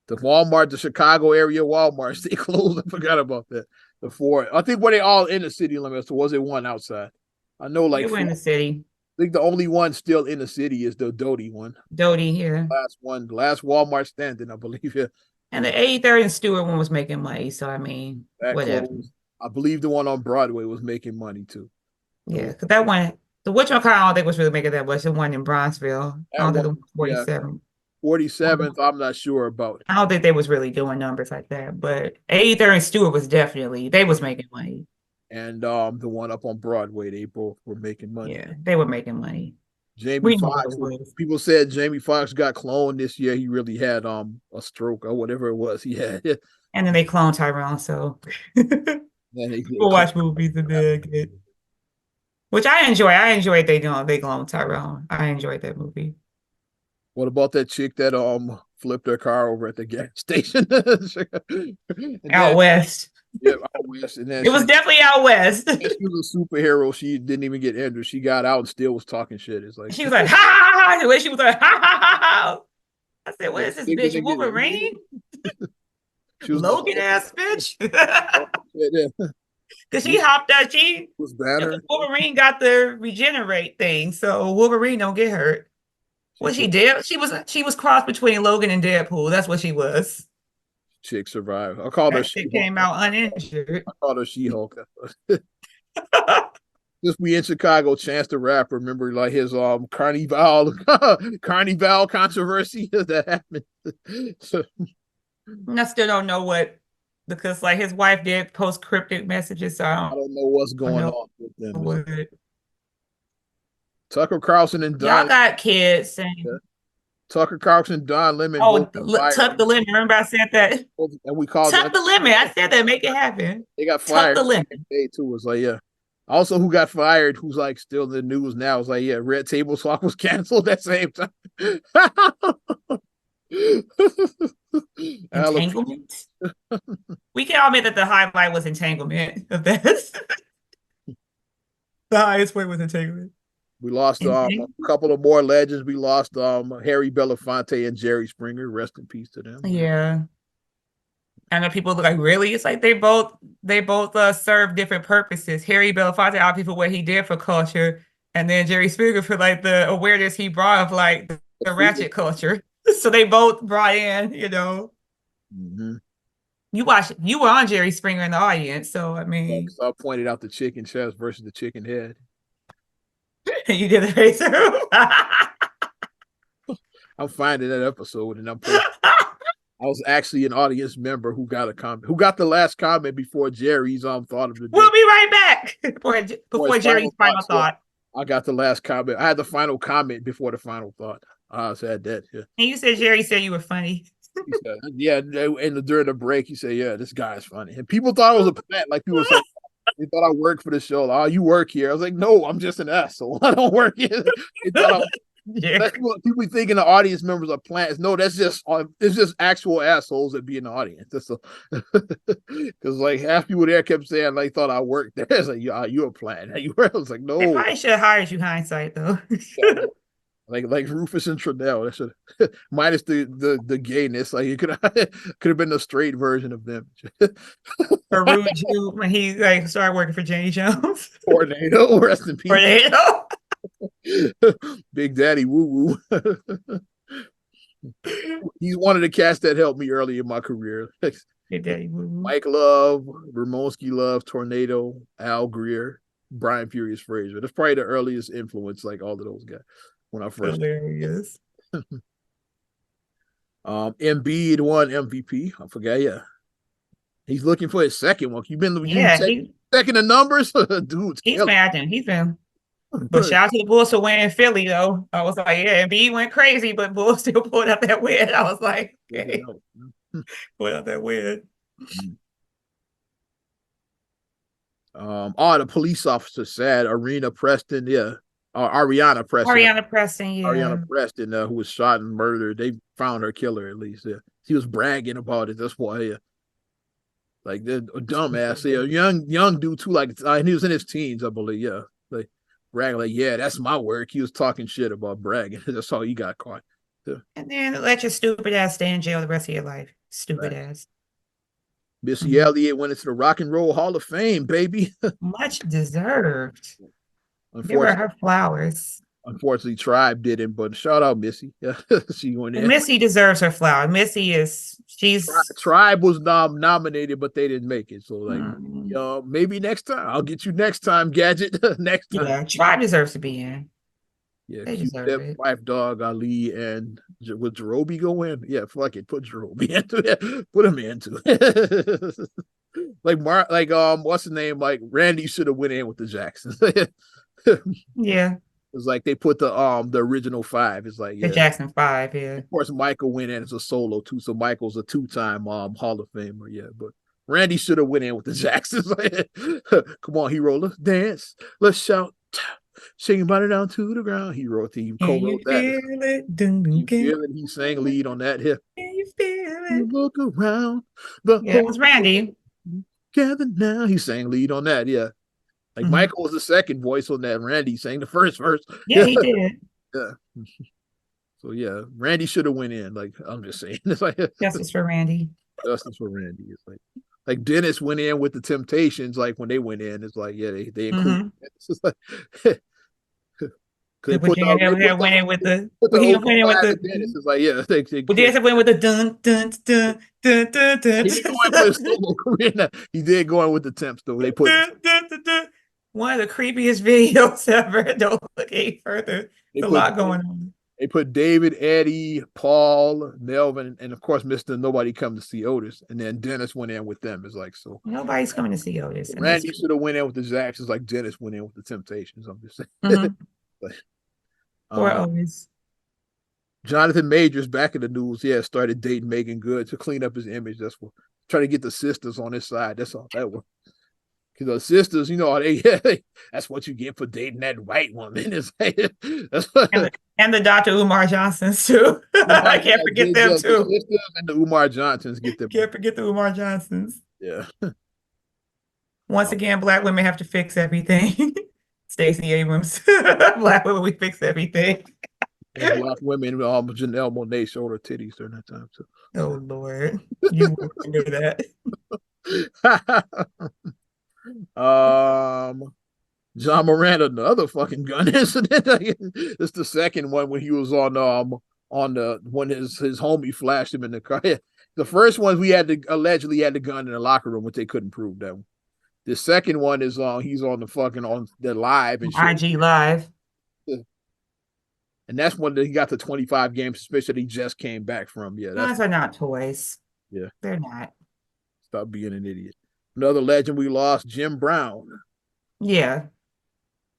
The Walmart, the Chicago area Walmarts, they closed. I forgot about that. The four. I think were they all in the city limits, or was it one outside? I know, like they were in the city. I think the only one still in the city is the Doty one. Doty here. Last one, the last Walmart standing, I believe. Yeah. And the 83rd and Stewart one was making money. So I mean, that whatever. Closed. I believe the one on Broadway was making money too. Yeah, because that one, the which one I don't think was really making that much. The one in Bronzeville. I don't think it was 47. Yeah. 47th, I'm not sure about. I don't think they was really doing numbers like that. But 83rd and Stewart was definitely, they was making money. And the one up on Broadway, they both were making money. Yeah, they were making money. Jamie Foxx. People said Jamie Foxx got cloned this year. He really had a stroke or whatever it was he had. And then they cloned Tyrone, so people watch movies and then get, which I enjoy. I enjoyed they cloned Tyrone. I enjoyed that movie. What about that chick that flipped her car over at the gas station? Out west. Yeah, out west. And then it was definitely out west. She was a superhero. She didn't even get injured. She got out and still was talking shit. It's like she was like, ha ha ha. The way she was like, ha ha ha ha. I said, what is this bitch? Wolverine? She was Logan ass bitch. Because she hopped out. She was better. Wolverine got the regenerate thing, so Wolverine don't get hurt. What she did? She was crossed between Logan and Deadpool. That's what she was. Chick survived. I called her She came out uninjured. I called her She-Hulk. Just we in Chicago, Chance the Rapper. Remember, like his Carnival controversy that happened. So, I still don't know what, because like his wife did post cryptic messages. So I don't know what's going on with them. Tucker Carlson and Don. Y'all got kids. And... Tucker Carlson, Don Lemon. Tuck the limit. Remember I said that? And we called Tuck the limit. I said that. Make it happen. They got fired. Tuck the limit. Too was like, yeah. Also, who got fired, who's like still in the news now, is like, yeah, Red Table Talk was canceled at the same time. Entanglement? We can all admit that the highlight was entanglement of this. The highest point was entanglement. We lost a couple of more legends. We lost Harry Belafonte and Jerry Springer. Rest in peace to them. Yeah. I know people look like, really? It's like they both serve different purposes. Harry Belafonte, obviously, for what he did for culture, and then Jerry Springer for like the awareness he brought of like the ratchet culture. So they both brought in, Mm-hmm. You were on Jerry Springer in the audience, so I mean, so I pointed out the chicken chest versus the chicken head. You did the face. I'm finding that episode, and I was actually an audience member who got a comment, who got the last comment before Jerry's thought of the day. We'll be right back before Jerry's final thought. I got the last comment. I had the final comment before the final thought. I said that. Yeah. And you said Jerry said you were funny. He said, yeah, and during the break, he said, yeah, this guy's funny. And people thought it was a plant. Like people said, They thought I worked for the show. Oh, you work here? I was like, no, I'm just an asshole. I don't work here. They thought I. That's what people thinking the audience members are plants. No, that's just it's just actual assholes that be in the audience. That's because like half people there kept saying they thought I worked there. It's like, you a plant. You were. I was like, They no. probably should have hired you hindsight though. Like Rufus and Trudell. That should minus the gayness. Like it could have been the straight version of them. Or Rude Jew when he like started working for Jenny Jones. Tornado, rest in peace. Tornado. Big Daddy Woo Woo. He's one of the cats that helped me early in my career. Big Daddy Woo Woo. Mike Love, Ramonski Love, Tornado, Al Greer, Brian Furious Frazier. That's probably the earliest influence, like all of those guys when I first. Hilarious. Embiid won MVP. I forgot. Yeah, he's looking for his second one. You've been second in numbers, dude. He's been. He's been. But shout out to the Bulls for winning Philly, though. I was like, yeah, B went crazy, but Bulls still pulled out that win. I was like, okay, pulled out that win. The police officer said Ariana Preston, yeah. Ariana Preston. Ariana Preston, yeah. Ariana Preston, who was shot and murdered. They found her killer, at least. Yeah. She was bragging about it. That's why, yeah. Like, they're a dumbass. Yeah, young dude, too. Like, he was in his teens, I believe. Yeah. Like, bragging, like, yeah, that's my work. He was talking shit about bragging. That's how he got caught. Yeah. And then let your stupid ass stay in jail the rest of your life. Stupid ass. Missy Elliott went into the Rock and Roll Hall of Fame, baby. Much deserved. Give her her flowers. Unfortunately, Tribe didn't, but shout out Missy. She went in. Missy deserves her flower. She's Tribe was nominated, but they didn't make it. So like, maybe next time. I'll get you next time, Gadget. Next time. Yeah, Tribe deserves to be in. Yeah, Wife, Dog, Ali, and would Jerobi go in? Yeah, fuck it. Put Jerobi into it. Put him into it. What's the name? Like Randy should have went in with the Jacksons. Yeah. It's like they put the original five. It's like the Jackson Five, yeah. Of course, Michael went in as a solo too, so Michael's a two-time Hall of Famer, yeah. But Randy should have went in with the Jacksons. Come on, hero, let's dance, let's shout, sing about it down to the ground. He wrote co-wrote that. You feel it? He sang lead on that. Here. Can you feel it? You look around. It was Randy. Together now. He sang lead on that. Yeah. Like Michael was the second voice on that. Randy sang the first verse. Yeah, he did. Yeah. So yeah, Randy should have went in. Like I'm just saying, it's like justice for Randy. Justice for Randy. It's like Dennis went in with the Temptations. Like when they went in, it's like they included. It's just like. Went in with the Dennis is like Dennis went with the dun dun dun dun dun dun. He did go in with the Temps though. They put one of the creepiest videos ever. Don't look any further. There's a lot going on. They put David, Eddie, Paul, Melvin, and of course Mr. Nobody Come to See Otis, and then Dennis went in with them. It's like so. Nobody's coming to see Otis. Randy should have went in with the Jacksons, like Dennis went in with the Temptations. I'm just saying. Or Otis. Jonathan Majors back in the news. Yeah, started dating Megan Good to clean up his image. That's what trying to get the sisters on his side. That's all that was. Because the sisters, that's what you get for dating that white woman. That's what, and the Dr. Umar Johnsons too. I can't forget them too. The and the Umar Johnsons get them. Can't forget the Umar Johnsons. Yeah. Once again, Black women have to fix everything. Stacey Abrams. Black women, we fix everything. Black women, Janelle Monáe showed her titties during that time too. Oh Lord, you wouldn't do that. John Moran, another fucking gun incident. It's the second one when he was on the when his homie flashed him in the car. The first one allegedly had the gun in the locker room, which they couldn't prove that one. The second one is he's on the live and shit. IG live. And that's when he got the 25 game suspension that he just came back from. Yeah, those are not toys. Yeah, they're not. Stop being an idiot. Another legend we lost, Jim Brown. Yeah,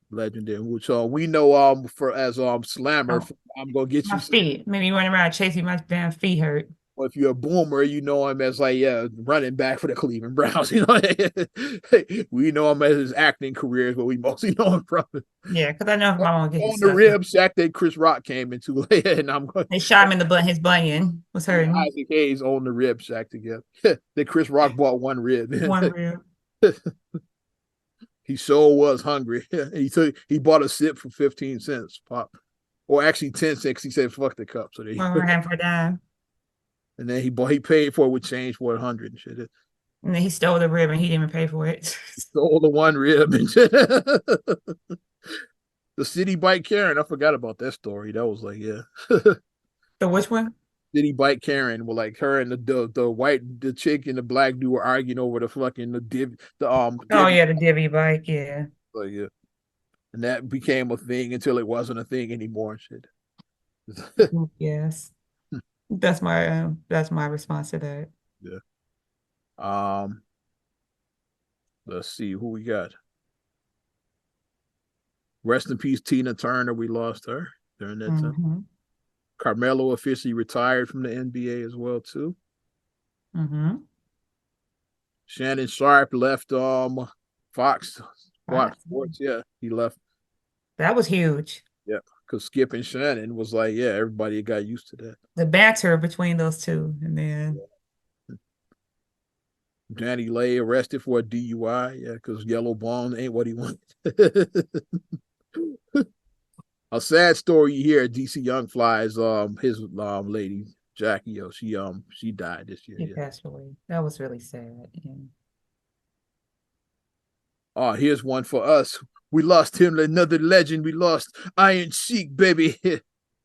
legendary. Which we know for as Slammer. I'm gonna get my feet. Maybe you running around chasing my damn feet hurt. Or if you're a boomer, you know him as like running back for the Cleveland Browns. We know him as his acting career is what we mostly know him from. Yeah, because I know if my mom get On his the stuff. rib sack that Chris Rock came into, and I'm going. They shot him in the butt. His bunion was hurting. Isaac Hayes on the rib sack together. That Chris Rock bought one rib. One rib. He so was hungry. He bought a sip for 15 cents pop, or actually 10 cents. He said, "Fuck the cup." So they Him for a dime. and then he paid for it with change for 100 and shit. And then he stole the rib and he didn't even pay for it. Stole the one rib and shit. The city bike Karen, I forgot about that story. That was like, yeah. The which one? City bike Karen, were like her and the chick and the black dude were arguing over the fucking Oh yeah, the divvy bike, yeah. Like, yeah. And that became a thing until it wasn't a thing anymore and shit. Yes. That's my response to that. Yeah. Let's see who we got. Rest in peace, Tina Turner. We lost her during that time. Carmelo officially retired from the NBA as well too. Shannon Sharp left Fox Sports. Yeah, he left. That was huge. Yeah, because Skip and Shannon was like, yeah, everybody got used to that. The banter between those two, and then Danny Lay arrested for a DUI. Yeah, because yellow bone ain't what he wanted. A sad story you hear at DC Young Fly's his lady Jackie, she died this year. She passed away. That was really sad. Yeah. Oh, here's one for us. We lost him, another legend. We lost Iron Sheik, baby.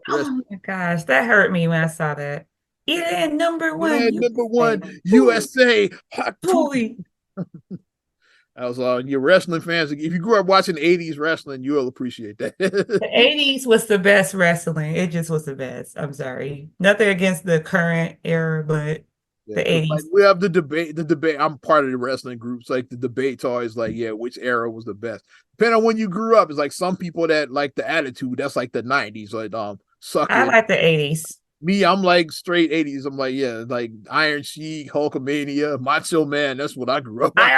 Oh my gosh, that hurt me when I saw that. Yeah, number one. Yeah, number one, USA. Holy. I was your wrestling fans. If you grew up watching 80s wrestling, you'll appreciate that. The 80s was the best wrestling. It just was the best. I'm sorry. Nothing against the current era, but the 80s. Like, we have the debate. I'm part of the wrestling groups. Like the debate's always like, yeah, which era was the best? Depending on when you grew up, it's like some people that like the attitude, that's like the 90s, like sucker. I like the 80s. Me, I'm like straight 80s. I'm like, yeah, like Iron Sheik, Hulkamania, Macho Man. That's what I grew up watching.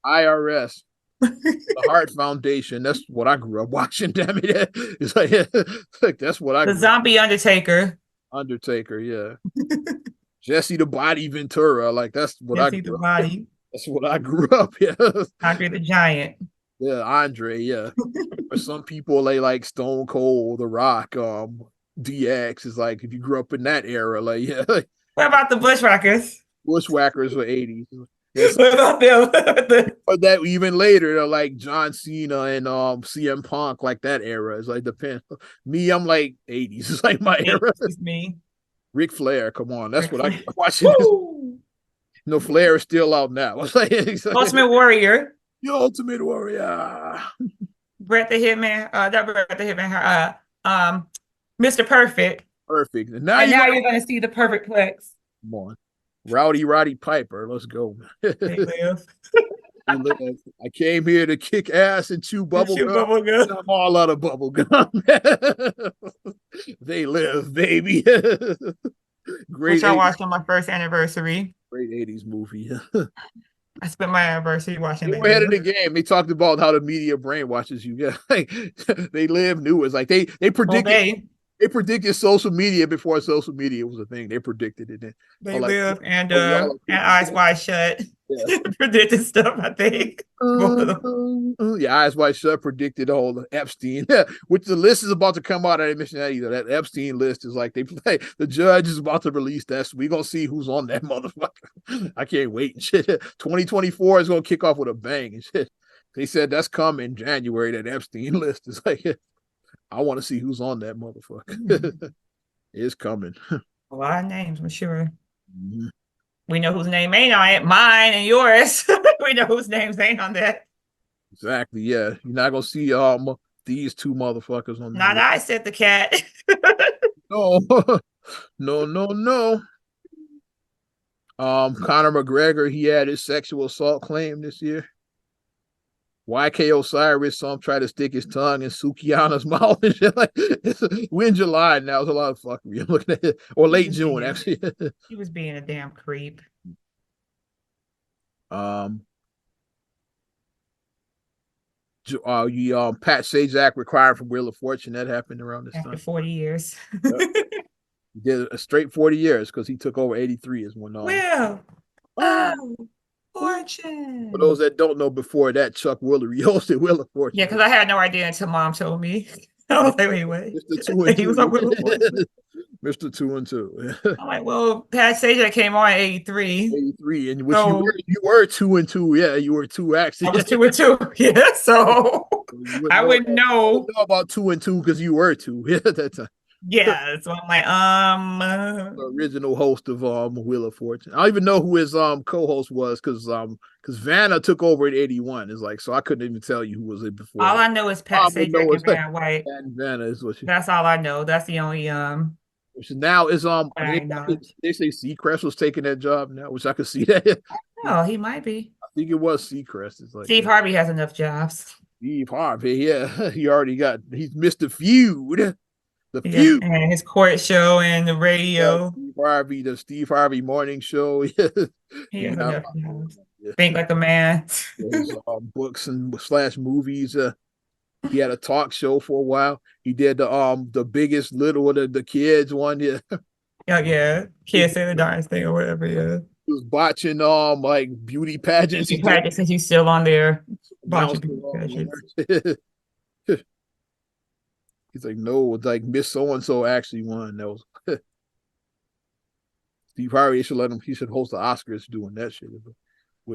IRS. The Heart Foundation. That's what I grew up watching. Damn it. It's like that's what I grew up. The Zombie Undertaker. Yeah. Jesse the Body Ventura. Like that's what I grew up. That's what I grew up. Yeah. Andre the Giant. Yeah, Andre, yeah. For some people they like Stone Cold, The Rock, DX is like if you grew up in that era, like yeah. What about the Bushwhackers? Bushwhackers were 80s. What about them? Or that even later, they're like John Cena and CM Punk, like that era. It's like depends. Me, I'm like 80s. It's like my era. It's me. Ric Flair, come on. That's what I watching. No, Flair is still out now. It's like Ultimate Warrior. The Ultimate Warrior. Bret the Hitman. Not Bret the Hitman. Mr. Perfect. Perfect. And now you're gonna see the Perfect Plex. Come on. Roddy Piper. Let's go. They live. I came here to kick ass and chew bubble gum. I'm all out of bubble gum. They live, baby. Great. Which I watched on my first anniversary. Great 80s movie. I spent my anniversary watching it. Ahead of the game. They talked about how the media brainwashes you. Yeah. They live new. It's like they predicted. They predicted social media before social media was a thing. They predicted it. They live and Eyes Wide Shut. Yeah. Predicted stuff, I think. Yeah, Eyes Wide Shut predicted all the Epstein, which the list is about to come out. I didn't mention that either. That Epstein list is like the judge is about to release that. So we're gonna see who's on that motherfucker. I can't wait. Shit. 2024 is gonna kick off with a bang and shit. They said that's coming January. That Epstein list is like I want to see who's on that motherfucker. It's coming. A lot of names, I'm sure. Mm-hmm. We know whose name ain't on it. Mine and yours. We know whose names ain't on that. Exactly. Yeah, you're not gonna see these two motherfuckers on. Not I said the cat. No. Conor McGregor, he had his sexual assault claim this year. YK Osiris tried to stick his tongue in Sukiana's mouth and shit. Like, we're in July now. It's a lot of fuckery. I'm looking at it. Or late June, actually. He was being a damn creep. Pat Sajak required from Wheel of Fortune. That happened around this after time. 40 years. He did a straight 40 years because he took over 83 is when Wheel of Fortune. For those that don't know, before that, Chuck Woolery hosted Wheel of Fortune. Yeah, because I had no idea until Mom told me. I was like, wait. Mr. 2 and 2. He was on Wheel of Fortune. Mr. 2 and 2. I'm like, well, Pat Sajak came on in 83. 83, and which you were 2 and 2. Yeah, you were 2 actually. I was 2 and 2. Yeah, so I wouldn't know about 2 and 2 because you were 2 at that time. Yeah, so I'm like, the original host of Wheel of Fortune. I don't even know who his co-host was because Vanna took over in 81. It's like, so I couldn't even tell you who was it before. All I know is Pat Sajak and Vanna White. And Vanna is what that's all I know. That's the only which now is they say Seacrest was taking that job now, which I could see that. Oh, he might be. I think it was Seacrest. It's like Steve Harvey has enough jobs. Steve Harvey, yeah. He's Mr. Feud. The Feud. And his court show and the radio. The Steve Harvey morning show. He has enough jobs. Think like a man. His, books and / movies. He had a talk show for a while. He did the biggest little the kids one. Yeah. Yeah. Kids say the darndest thing or whatever. Yeah. He was botching like beauty pageants. Beauty pageants, since he's still on there. Botching beauty pageants. He's like, no, it's like Miss So and So actually won. That was Steve Harvey. He should host the Oscars doing that shit with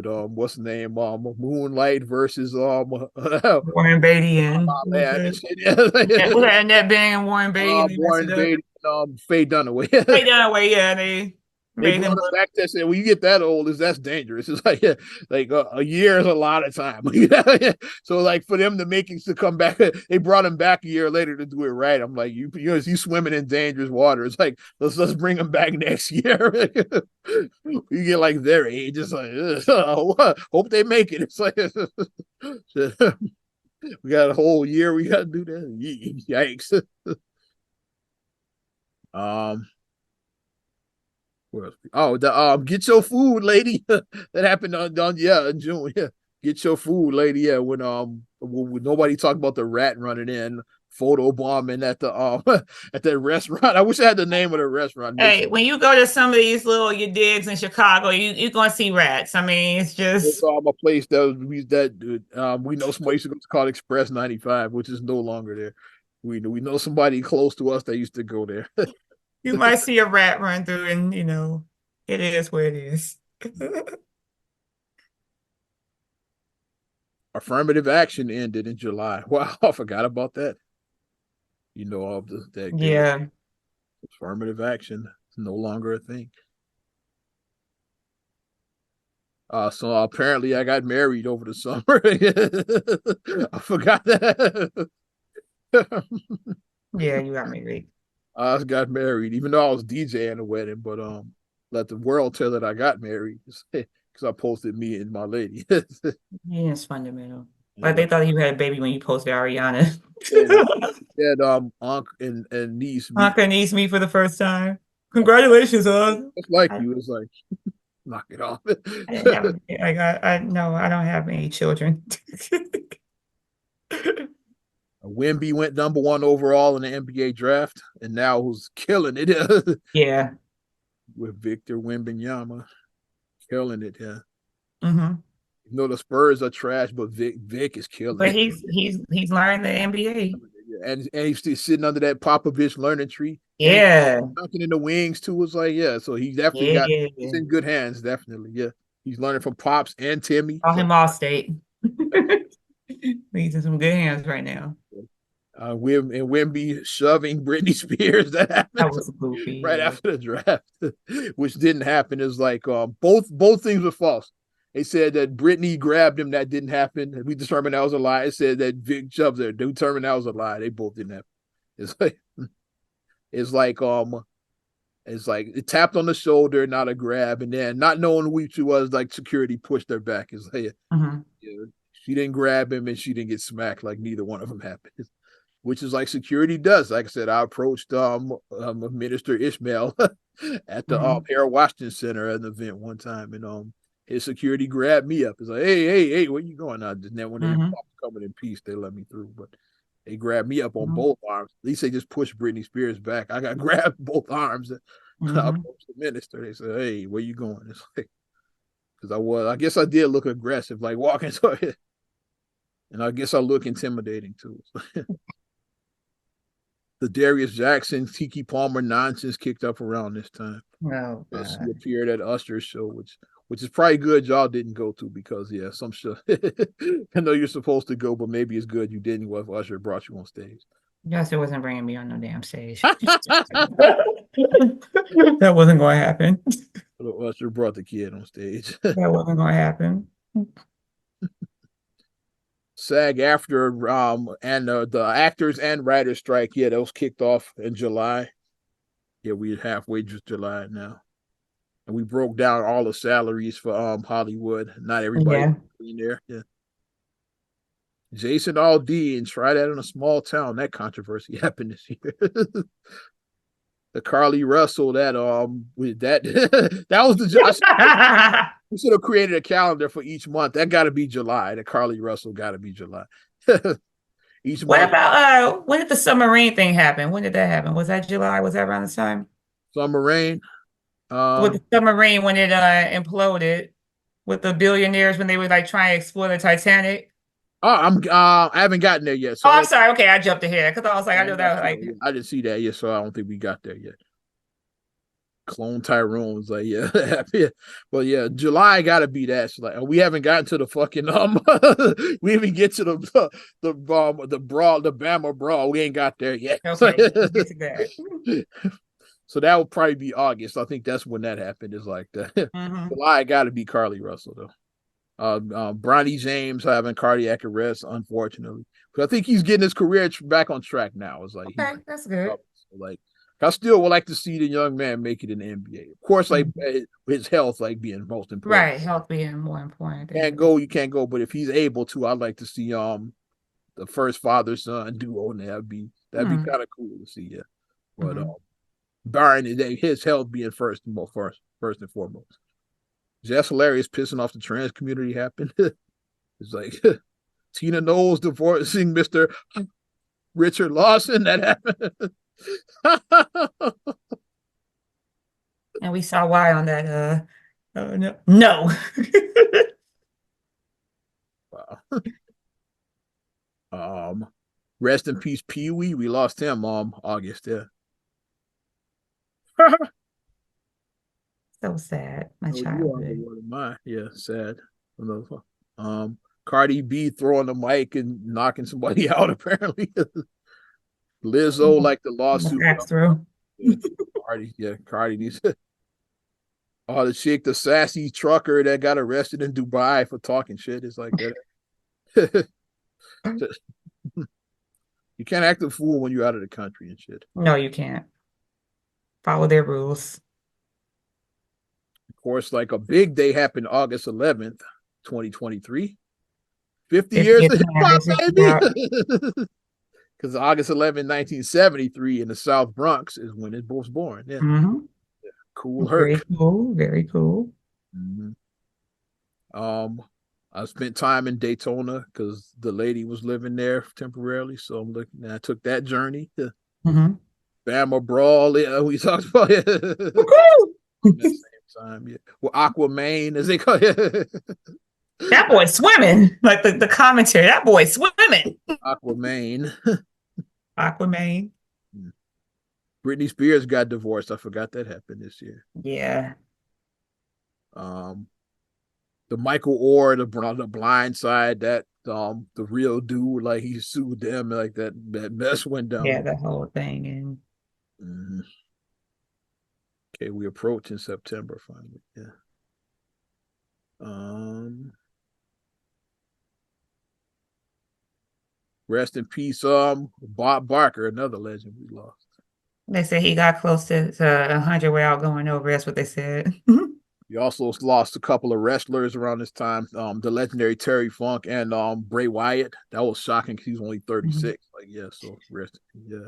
what's the name? Moonlight versus Warren Beatty and Annette Bening and Warren Beatty. Warren Beatty and Faye Dunaway. Faye Dunaway, yeah, they brought us back to say, when you get that old, that's dangerous. It's like a year is a lot of time. So like for them to come back, they brought him back a year later to do it right. I'm like, you swimming in dangerous water. It's like let's bring him back next year. You get like their age. It's like hope they make it. It's like we got a whole year. We got to do that. Yikes. The get your food, lady. That happened on in June. Yeah, get your food, lady. Yeah, when nobody talked about the rat running in, photo bombing at the at that restaurant. I wish I had the name of the restaurant. Hey, when you go to some of these little your digs in Chicago, you're gonna see rats. I mean, it's just a place that we know somebody used to go to called Express 95, which is no longer there. We know somebody close to us that used to go there. You might see a rat run through, and it is what it is. Affirmative action ended in July. Wow, I forgot about that. All that. Yeah. Affirmative action is no longer a thing. So apparently I got married over the summer. I forgot that. Yeah, you got married. I got married, even though I was DJing a wedding, but let the world tell that I got married because I posted me and my lady. Yeah, it's fundamental. Like they thought you had a baby when you posted Ariana. Uncle and niece. Uncle and niece meet for the first time. Congratulations, It's like you. It's like knock it off. I don't have any children. Wemby went number 1 overall in the NBA draft, and now who's killing it? Yeah, with Victor Wembanyama, killing it. Yeah. Mm-hmm. The Spurs are trash, but Vic is killing. But he's learning the NBA, and he's still sitting under that Popovich learning tree. Yeah, dunking in the wings too. Was like so he definitely he's in good hands. Definitely, yeah. He's learning from Pops and Timmy. Call him All-State. He's in some good hands right now. Wemby shoving Britney Spears. That happened. That was goofy. Right after the draft, which didn't happen. Is like both things were false. They said that Britney grabbed him. That didn't happen. We determined that was a lie. It said that Vic shoved her. They determined that was a lie. They both didn't happen. It's like it tapped on the shoulder, not a grab, and then not knowing who she was, like security pushed her back. It's like She didn't grab him and she didn't get smacked. Like neither one of them happened. Which is like security does. Like I said, I approached Minister Ishmael at the Harold Washington Center at an event one time, and his security grabbed me up. It's like, hey, where you going? I just never when they coming in peace, they let me through, but they grabbed me up on both arms. At least they just pushed Britney Spears back. I got grabbed both arms. I approached the minister. They said, hey, where you going? It's like, because I guess I did look aggressive, like walking to it. And I guess I look intimidating too. The Darius Jackson, Tiki Palmer nonsense kicked up around this time. Oh, God. She appeared at Usher's show, which is probably good y'all didn't go to because some show I know you're supposed to go, but maybe it's good you didn't if Usher brought you on stage. Usher wasn't bringing me on no damn stage. That wasn't going to happen. Usher brought the kid on stage. That wasn't going to happen. SAG-AFTRA and the actors and writers strike, that was kicked off in July. Yeah, we're halfway through July now. And we broke down all the salaries for Hollywood. Not everybody in there. Yeah. Jason Aldean tried that in a small town. That controversy happened this year. The Carly Russell, that that was the job. We should have created a calendar for each month. That got to be July. The Carly Russell got to be July. Each what month. About when did the submarine thing happen? When did that happen? Was that July? Was that around the time? Submarine. With the submarine when it imploded with the billionaires when they were like trying to explore the Titanic. Oh, I haven't gotten there yet. So I'm sorry. Okay, I jumped ahead because I was like, I know that. Like, I didn't see that yet, so I don't think we got there yet. Clone Tyrone was like, yeah, well, yeah, July got to be that. So like, we haven't gotten to the fucking we even get to the brawl, the Bama brawl. We ain't got there yet. Okay, get to that. So that would probably be August. I think that's when that happened. Is like that. July got to be Carly Russell though. Bronny James having cardiac arrest, unfortunately, but I think he's getting his career back on track now. It's like, okay, that's good. So like, I still would like to see the young man make it in the NBA. Of course, like his health, like being most important. Right, health being more important. You can't go. But if he's able to, I'd like to see the first father son duo, and that'd be kind of cool to see. Yeah, but barring his health being first and foremost. Just hilarious, pissing off the trans community happened. It's like Tina Knowles divorcing Mr. Richard Lawson. That happened. And we saw why on that. No. Wow. Rest in peace, Pee Wee. We lost him August. Yeah. So sad. My child. Yeah, sad. Cardi B throwing the mic and knocking somebody out, apparently. Lizzo, like the lawsuit. Cardi needs. Oh, the sassy trucker that got arrested in Dubai for talking shit is like that. You can't act a fool when you're out of the country and shit. No, you can't. Follow their rules. Of course, like a big day happened August 11th, 2023. 50 years of hip-hop, baby. Because August 11, 1973 in the South Bronx is when it was born. Yeah. Yeah. Cool. Very cool. Very cool. I spent time in Daytona because the lady was living there temporarily. So I'm looking, I took that journey to Bama Brawl. We talked about it. At the same time, yeah. Well, Aquaman, as they call it. That boy's swimming. Like the commentary, that boy's swimming. Aquaman. Aquaman. Britney Spears got divorced. I forgot that happened this year. Yeah. The Michael Orr, the Blind Side, that the real dude, like he sued them, like that mess went down. Yeah, the whole thing. And okay, we approach in September finally. Yeah. Rest in peace, Bob Barker, another legend we lost. They said he got close to 100 without going over. That's what they said. He also lost a couple of wrestlers around this time. The legendary Terry Funk and Bray Wyatt. That was shocking because he was only 36. Like, yeah, so rest, yeah.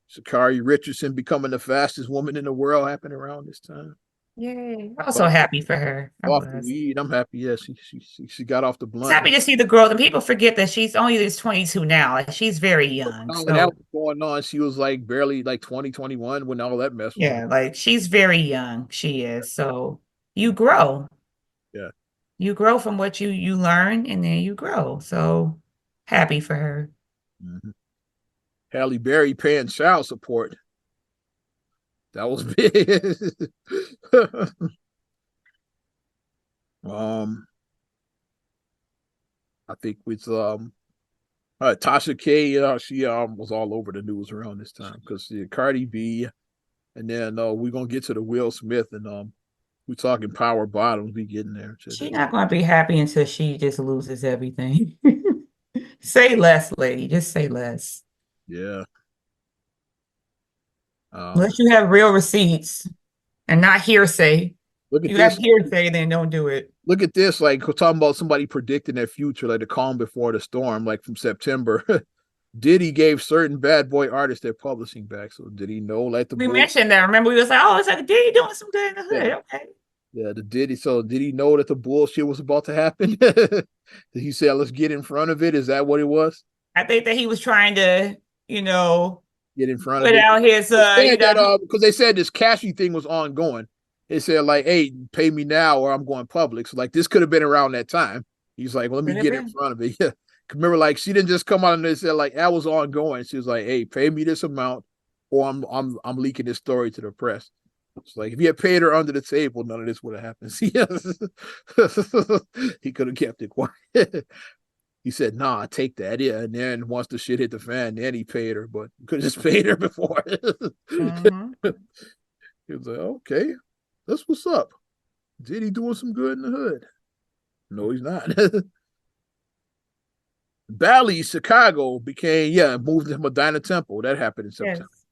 Sha'Carri Richardson becoming the fastest woman in the world happened around this time. Yay. I was so happy for her. I Off the was. weed. I'm happy. Yeah, she got off the It's blunt. happy to see the growth, and people forget that she's only just 22 now. Like she's very young. When that So was going on, she was like barely like 2021 when all that mess was going. yeah, like she's very young. She is. So you grow. Yeah. You grow from what you learn and then you grow. So happy for her. Mm-hmm. Halle Berry paying child support. That was big. um, I think with Tasha K, she was all over the news around this time because Cardi B, and then we're gonna get to the Will Smith, and we're talking power bottoms. We getting there. She's not going to be happy until she just loses everything. Say less, lady. Just say less. Yeah. Unless you have real receipts and not hearsay. Look at You have this. hearsay, then don't do it. Look at this. Like we're talking about somebody predicting their future, like the calm before the storm, like from September. Diddy gave certain bad boy artists their publishing back. So did he know like the We bull? mentioned that. Remember, we was like, oh, it's like Diddy doing some good in the hood. Yeah. Okay. Yeah, the Diddy. So did he know that the bullshit was about to happen? Did he say, let's get in front of it? Is that what it was? I think that he was trying to, Get in front of put it. out his, They said that because they said this Cashy thing was ongoing. They said like, hey, pay me now or I'm going public. So like this could have been around that time. He's like, well, let me get in front of it. Yeah. Remember, like she didn't just come out and said like that was ongoing. She was like, hey, pay me this amount or I'm leaking this story to the press. It's like if he had paid her under the table, none of this would have happened. He could have kept it quiet. He said, nah, take that. Yeah. And then once the shit hit the fan, then he paid her, but could have just paid her before. He was like, okay, that's what's up. Did he doing some good in the hood? No, he's not. Bally, Chicago became, moved to Medina Temple. That happened in September. Yes.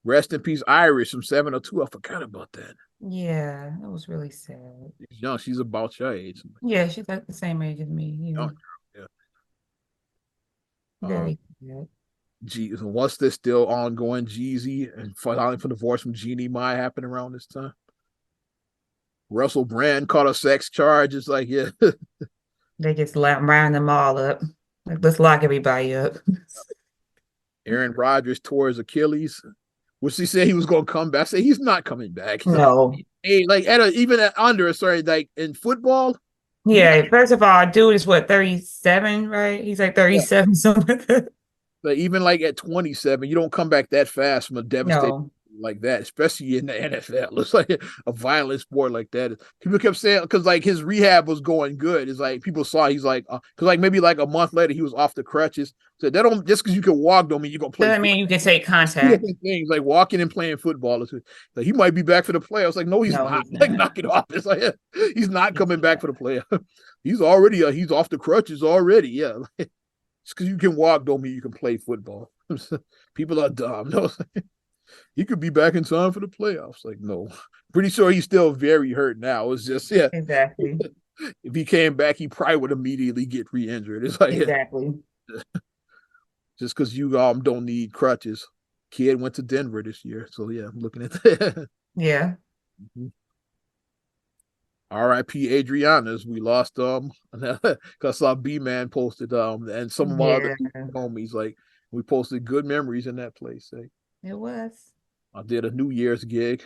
Rest in peace, Irish from 702. I forgot about that. Yeah, that was really sad. She's young. She's about your age. Yeah, she's like the same age as me. Yeah. Yeah. Very good. What's this still ongoing? Jeezy and filing for divorce from Jeannie Mai happened around this time. Russell Brand caught a sex charge. It's like, yeah. They just round them all up. Like, let's lock everybody up. Aaron Rodgers tore his Achilles, which he said he was going to come back. I say he's not coming back. No. Hey, like under a sorry, like in football. Yeah, first of all, dude is what, 37, right? He's like 37, something like that. But even like at 27, you don't come back that fast from a devastating like that, especially in the NFL. It's like a violent sport like that. People kept saying because like his rehab was going good. It's like people saw he's like because like maybe like a month later he was off the crutches. So that don't just because you can walk don't mean you're gonna play. Doesn't mean you can take contact. Things like walking and playing football. Like he might be back for the playoffs. Like no, he's not. Like knock it off. It's like he's not coming back for the playoffs. He's already he's off the crutches already. Yeah. Just because you can walk don't mean you can play football. People are dumb. No, he could be back in time for the playoffs. Like, no. Pretty sure he's still very hurt now. It's just, Exactly. If he came back, he probably would immediately get re-injured. It's like exactly. Just because you don't need crutches. Kid went to Denver this year. So yeah, I'm looking at that. Yeah. Mm-hmm. R.I.P. Adriana's. We lost because I saw B-Man posted and some of my other homies like we posted good memories in that place. It was. I did a New Year's gig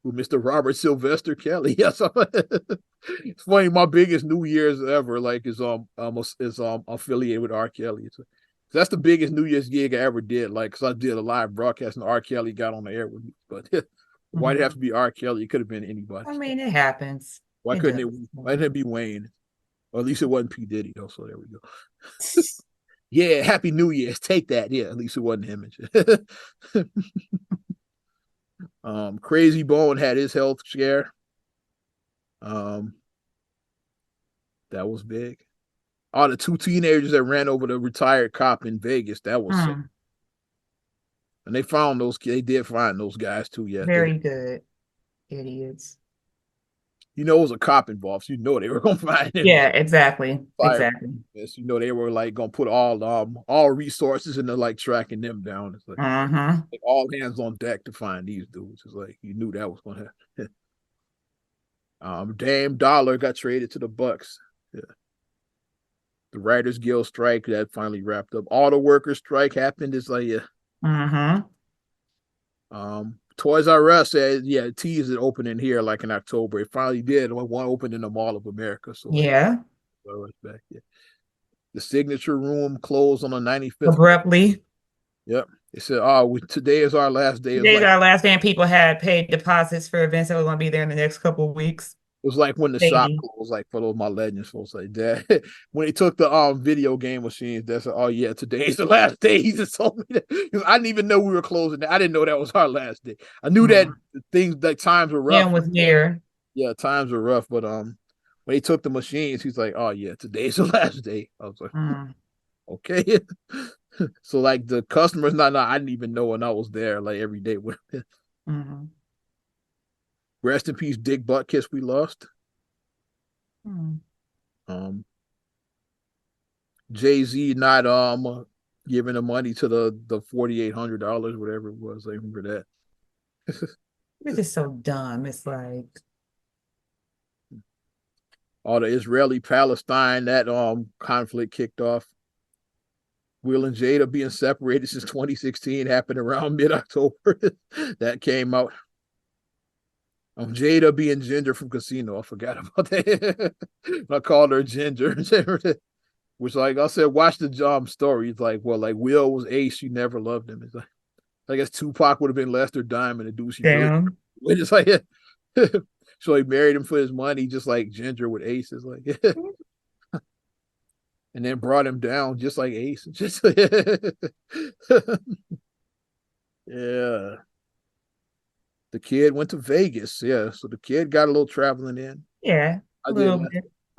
with Mr. Robert Sylvester Kelly. Yes, it's funny. My biggest New Year's ever like is affiliated with R. Kelly. That's the biggest New Year's gig I ever did. Like, cause I did a live broadcast and R. Kelly got on the air with me. But why'd it have to be R. Kelly? It could have been anybody. I mean, it happens. Why couldn't it? Why didn't it be Wayne? Or at least it wasn't P. Diddy, though. So there we go. Yeah, Happy New Year's. Take that. Yeah, at least it wasn't him. Crazy Bone had his health scare. That was big. Oh, the two teenagers that ran over the retired cop in Vegas. That was sick. And they found those. They did find those guys too. Yeah, very good. Idiots. You know, it was a cop involved. So you know they were gonna find him. Yeah, exactly. Fire. Exactly. Yes, you know they were like gonna put all resources into like tracking them down. It's like all hands on deck to find these dudes. It's like you knew that was gonna happen. Dame Dollar got traded to the Bucks. Yeah. The Writers Guild strike that finally wrapped up. Auto workers strike happened. It's like yeah. Toys R Us said teased it opening here like in October. It finally did. One opened in the Mall of America. So like, yeah. Back. Yeah. The Signature Room closed on the 95th. Abruptly. Yep. They said, "Oh, today is our last day." Today's our last day, and people had paid deposits for events that were going to be there in the next couple of weeks. It was like when the shop closed, like for those my Legends folks like that. When they took the video game machines, they said, "Oh yeah, today's the last day." He just told me that. I didn't even know we were closing. I didn't know that was our last day. I knew that things that times were rough. Yeah, was near. Yeah, times were rough, but when they took the machines, he's like, "Oh yeah, today's the last day." I was like, "Okay." So like the customers, no, I didn't even know when I was there, like every day with him. Rest in peace, Dick Butkus. We lost. Jay-Z not giving the money to the $4,800, whatever it was. I remember that. It's just so dumb. It's like all the Israeli-Palestine that conflict kicked off. Will and Jada being separated since 2016 happened around mid-October. That came out. Jada being Ginger from Casino. I forgot about that. I called her Ginger. Which, like I said, watch the story. It's like, well, like Will was Ace. She never loved him. It's like, I guess Tupac would have been Lester Diamond, the dude she really. It's like, so he married him for his money, just like Ginger with Ace. It's like, and then brought him down just like Ace. Just yeah. The kid went to Vegas. Yeah, so the kid got a little traveling in. Yeah, I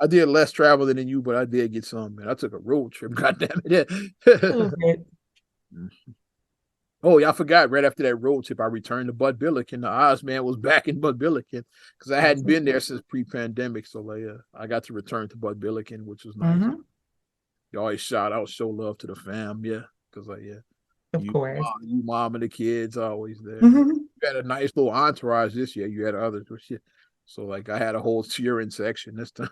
did less traveling than you, but I did get some. Man, I took a road trip. God damn it! Oh, yeah, I forgot. Right after that road trip, I returned to Bud Billiken. The Oz man was back in Bud Billiken because I hadn't been there since pre-pandemic. So like, I got to return to Bud Billiken, which was nice. You always shout out, show love to the fam, yeah, because like of course, you mom and the kids always there. You had a nice little entourage this year. You had others, but shit. So like, I had a whole cheering section this time.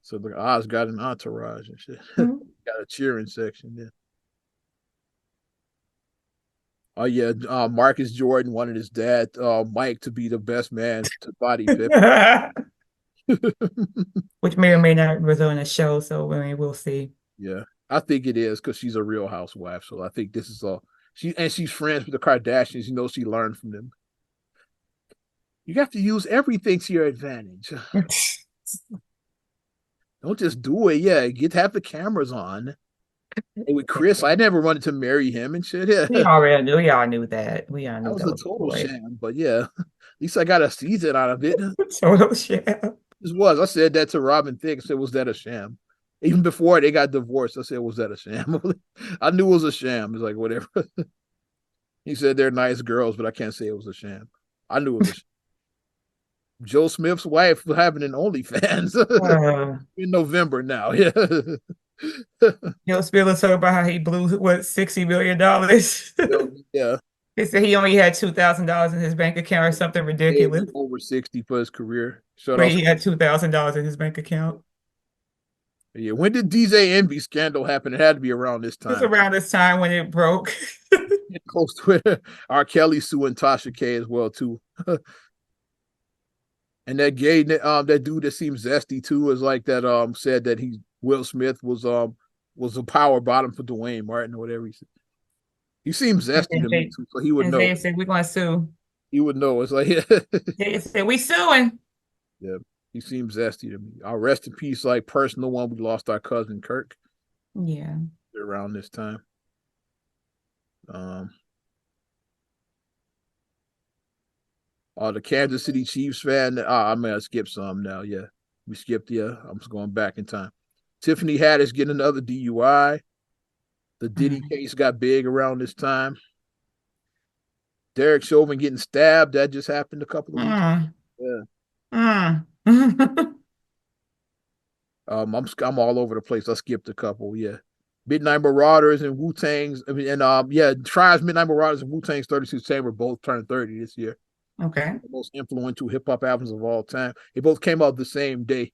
So the Oz got an entourage and shit. Got a cheering section, yeah. Oh yeah, Marcus Jordan wanted his dad, Mike, to be the best man to body Pippen. Which may or may not result in a show, so I mean, we'll see. Yeah, I think it is because she's a real housewife. So I think this is all she's friends with the Kardashians. You know, she learned from them. You have to use everything to your advantage. Don't just do it. Yeah, have the cameras on. And with Chris, I never wanted to marry him and shit. Yeah. We already knew. We all knew that. We all knew that was a total sham. But yeah, at least I got a season out of it. Total sham. This was. I said that to Robin Thicke. I said, was that a sham? Even before they got divorced, I said, was that a sham? I knew it was a sham. It's like, whatever. He said they're nice girls, but I can't say it was a sham. I knew it was a sham. Joe Smith's wife having an OnlyFans in November now. Yeah. Joe Smith was talking about how he blew what $60 million. Yeah. He said he only had $2,000 in his bank account or something ridiculous. Over 60 for his career. But he had $2,000 in his bank account. Yeah, when did DJ Envy scandal happen? It had to be around this time. It was around this time when it broke. Close to it. R. Kelly suing Tasha K as well too. And that gay that dude that seems zesty too is like that said that Will Smith was a power bottom for Dwayne Martin or whatever he said. He seems zesty to me too, so he would know. They said we're gonna sue. He would know. It's like they said we suing. Yeah, he seems zesty to me. I'll rest in peace, like personal one. We lost our cousin Kirk. Yeah. Around this time. The Kansas City Chiefs fan. I'm gonna skip some now. Yeah, we skipped. Yeah, I'm just going back in time. Tiffany Haddish getting another DUI. The Diddy case got big around this time. Derek Chauvin getting stabbed. That just happened a couple of weeks. Mm. Yeah. Mm. I'm all over the place. I skipped a couple. Yeah. Midnight Marauders and Wu Tang's. I mean, and yeah, Tribe's Midnight Marauders and Wu Tang's 32 Chamber both turned 30 this year. Okay. The most influential hip hop albums of all time. They both came out the same day.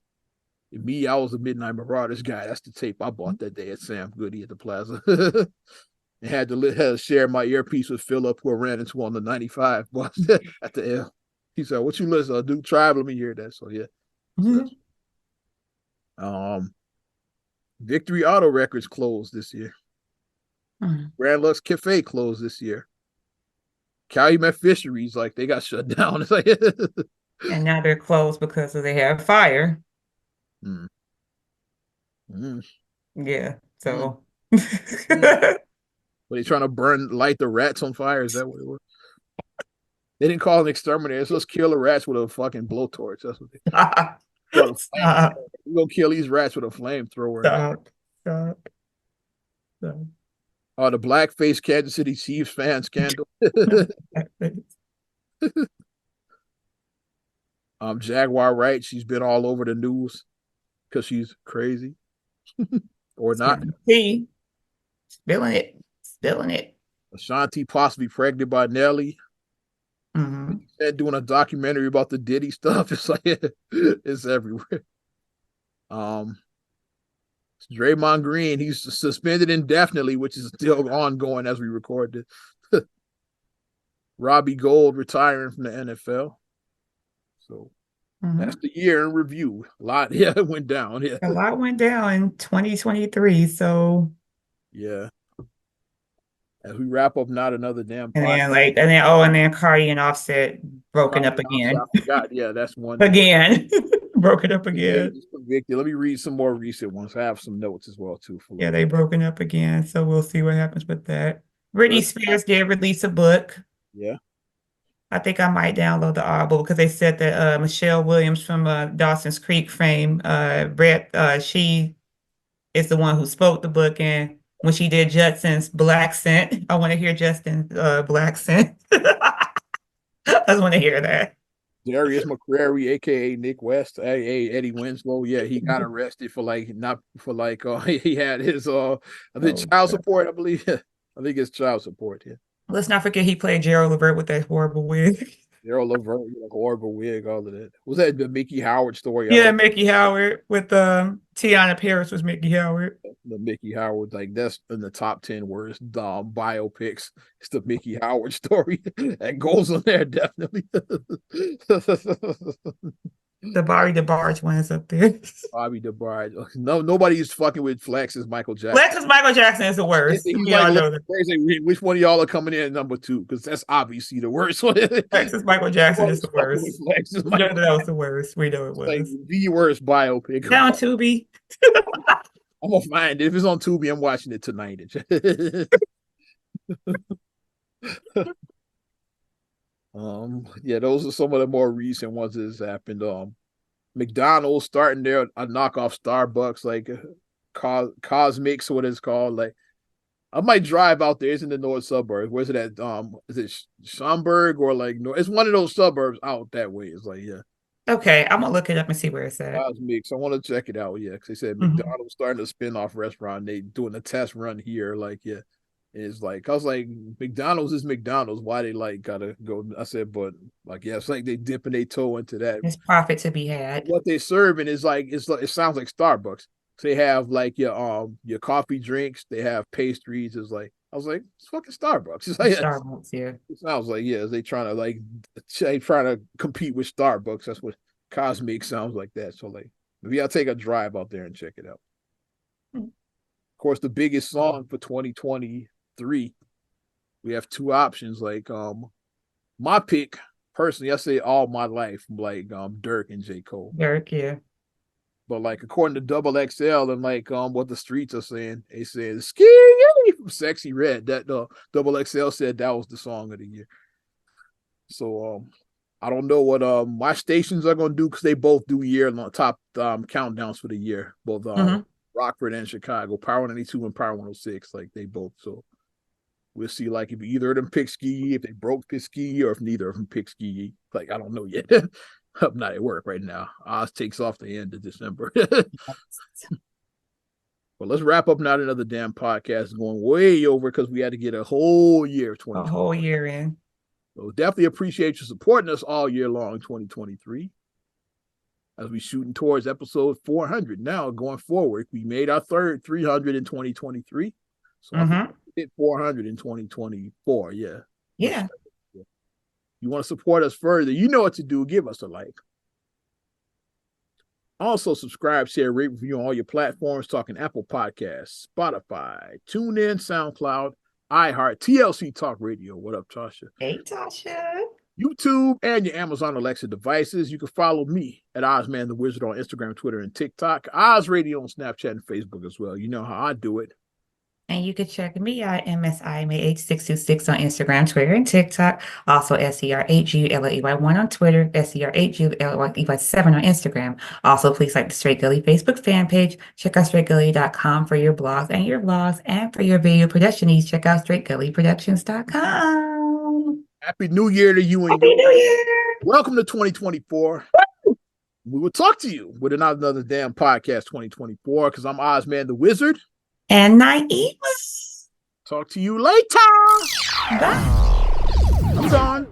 And me, I was a Midnight Marauders guy. That's the tape I bought that day at Sam Goody at the Plaza. And had to share my earpiece with Philip, who I ran into on the 95 bus at the L. He said, "What you listen to? Do Tribe? Let me hear that." So yeah. Mm-hmm. So, Victory Auto Records closed this year. Mm. Grand Lux Cafe closed this year. Calumet Fisheries, like they got shut down. It's like And now they're closed because they have fire. mm. Mm. Yeah. Mm. So Mm. Were they trying to light the rats on fire? Is that what it was? They didn't call an exterminator. It's just kill the rats with a fucking blowtorch. That's what they call. Stop. We gonna kill these rats with a flamethrower. Stop. Stop. Stop. The blackface Kansas City Chiefs fan scandal. Jaguar Wright, she's been all over the news because she's crazy. Or not. See, spilling it. Spilling it. Ashanti possibly pregnant by Nelly. Mm-hmm. Doing a documentary about the Diddy stuff. It's like it's everywhere. Draymond Green, he's suspended indefinitely, which is still ongoing as we record this. Robbie Gould retiring from the NFL. So that's the year in review. A lot, yeah, it went down. Yeah. A lot went down in 2023. So yeah. As we wrap up, not another damn and podcast. then Cardi and Offset broken up again. I forgot. Yeah, that's one. Again. Broken up again. Convicted. Let me read some more recent ones. I have some notes as well too. Yeah, they broken up again. So we'll see what happens with that. Britney Spears did release a book. Yeah. I think I might download the audible because they said that Michelle Williams from Dawson's Creek fame, she is the one who spoke the book. And when she did Judson's Black Scent, I want to hear Justin's Black Scent. I just want to hear that. Darius McCrary, aka Nick West, aka Eddie Winslow. Yeah, he got arrested for he had his child support, I believe. I think it's child support, yeah. Let's not forget he played Gerald Levert with that horrible wig. Gerald Levert, like horrible wig, all of that. Was that the Mickey Howard story? Yeah, Mickey Howard with Tiana Paris was Mickey Howard. The Mickey Howard, like that's in the top 10 worst biopics. It's the Mickey Howard story that goes on there, definitely. The Bobby DeBarge one is up there. Bobby DeBarge. No, nobody's fucking with Flex as Michael Jackson. Flex as Michael Jackson is the worst. He's like, which one of y'all are coming in at number 2? Because that's obviously the worst one. Flex as Michael Jackson is the worst. We know that was the worst. We know it was. Like the worst biopic. Down Tubi. I'm gonna find it. If it's on Tubi, I'm watching it tonight. Yeah, those are some of the more recent ones that has happened. McDonald's starting their a knockoff Starbucks, like Cosmics, what it's called. Like, I might drive out there. It's in the north suburbs. Where's it at? Is it Schaumburg or like it's one of those suburbs out that way. It's like, yeah. Okay, I'm gonna look it up and see where it's at. Cosmics. I want to check it out. Yeah, because they said McDonald's starting a spin-off restaurant. They doing a test run here. Like, yeah. It's like, I was like, McDonald's is McDonald's. Why they like gotta go? I said, but like, yeah, it's like they dipping their toe into that. There's profit to be had. What they serving is like, it sounds like Starbucks. So they have like your coffee drinks. They have pastries. It's like, I was like, it's fucking Starbucks. It's like Starbucks, yeah. It sounds like, yeah, they trying to compete with Starbucks. That's what Cosmic sounds like that. So like, maybe I'll take a drive out there and check it out. Of course, the biggest song for 2023, we have two options. Like my pick personally, I say All My Life, like Dirk and J. Cole. Dirk, yeah. But like according to Double XL and like what the streets are saying, they said "Ski" from Sexy Red. That Double XL said that was the song of the year. So I don't know what my stations are gonna do because they both do year top countdowns for the year. Both Rockford and Chicago, Power 92 and Power 106, like they both. So We'll see, like, if either of them pick ski, if they broke pick ski, or if neither of them pick ski. Like, I don't know yet. I'm not at work right now. Oz takes off the end of December. Well, let's wrap up. Not another damn podcast going way over because we had to get a whole year of 2020. A whole year in. So definitely appreciate you supporting us all year long, 2023. As we shooting towards episode 400 now going forward. We made our third 300 in 2023. So I think we hit 400 in 2024. Yeah. Yeah. You want to support us further, you know what to do. Give us a like. Also, subscribe, share, rate, review on all your platforms, talking Apple Podcasts, Spotify, TuneIn, SoundCloud, iHeart, TLC Talk Radio. What up, Tasha? Hey, Tasha. YouTube and your Amazon Alexa devices. You can follow me at Ozman the Wizard on Instagram, Twitter, and TikTok. Oz Radio on Snapchat and Facebook as well. You know how I do it. And you can check me out, MSIMAH626 on Instagram, Twitter, and TikTok. Also, SCR8GULLEY1 on Twitter, SCR8GULLEY7 on Instagram. Also, please like the Straight Gully Facebook fan page. Check out straightgully.com for your blogs and your vlogs. And for your video production needs, check out straightgullyproductions.com. Happy New Year to you and Happy New Year. Welcome to 2024. We will talk to you with another damn podcast 2024 because I'm Ozman the Wizard. And Naima. Talk to you later. Bye. I'm gone.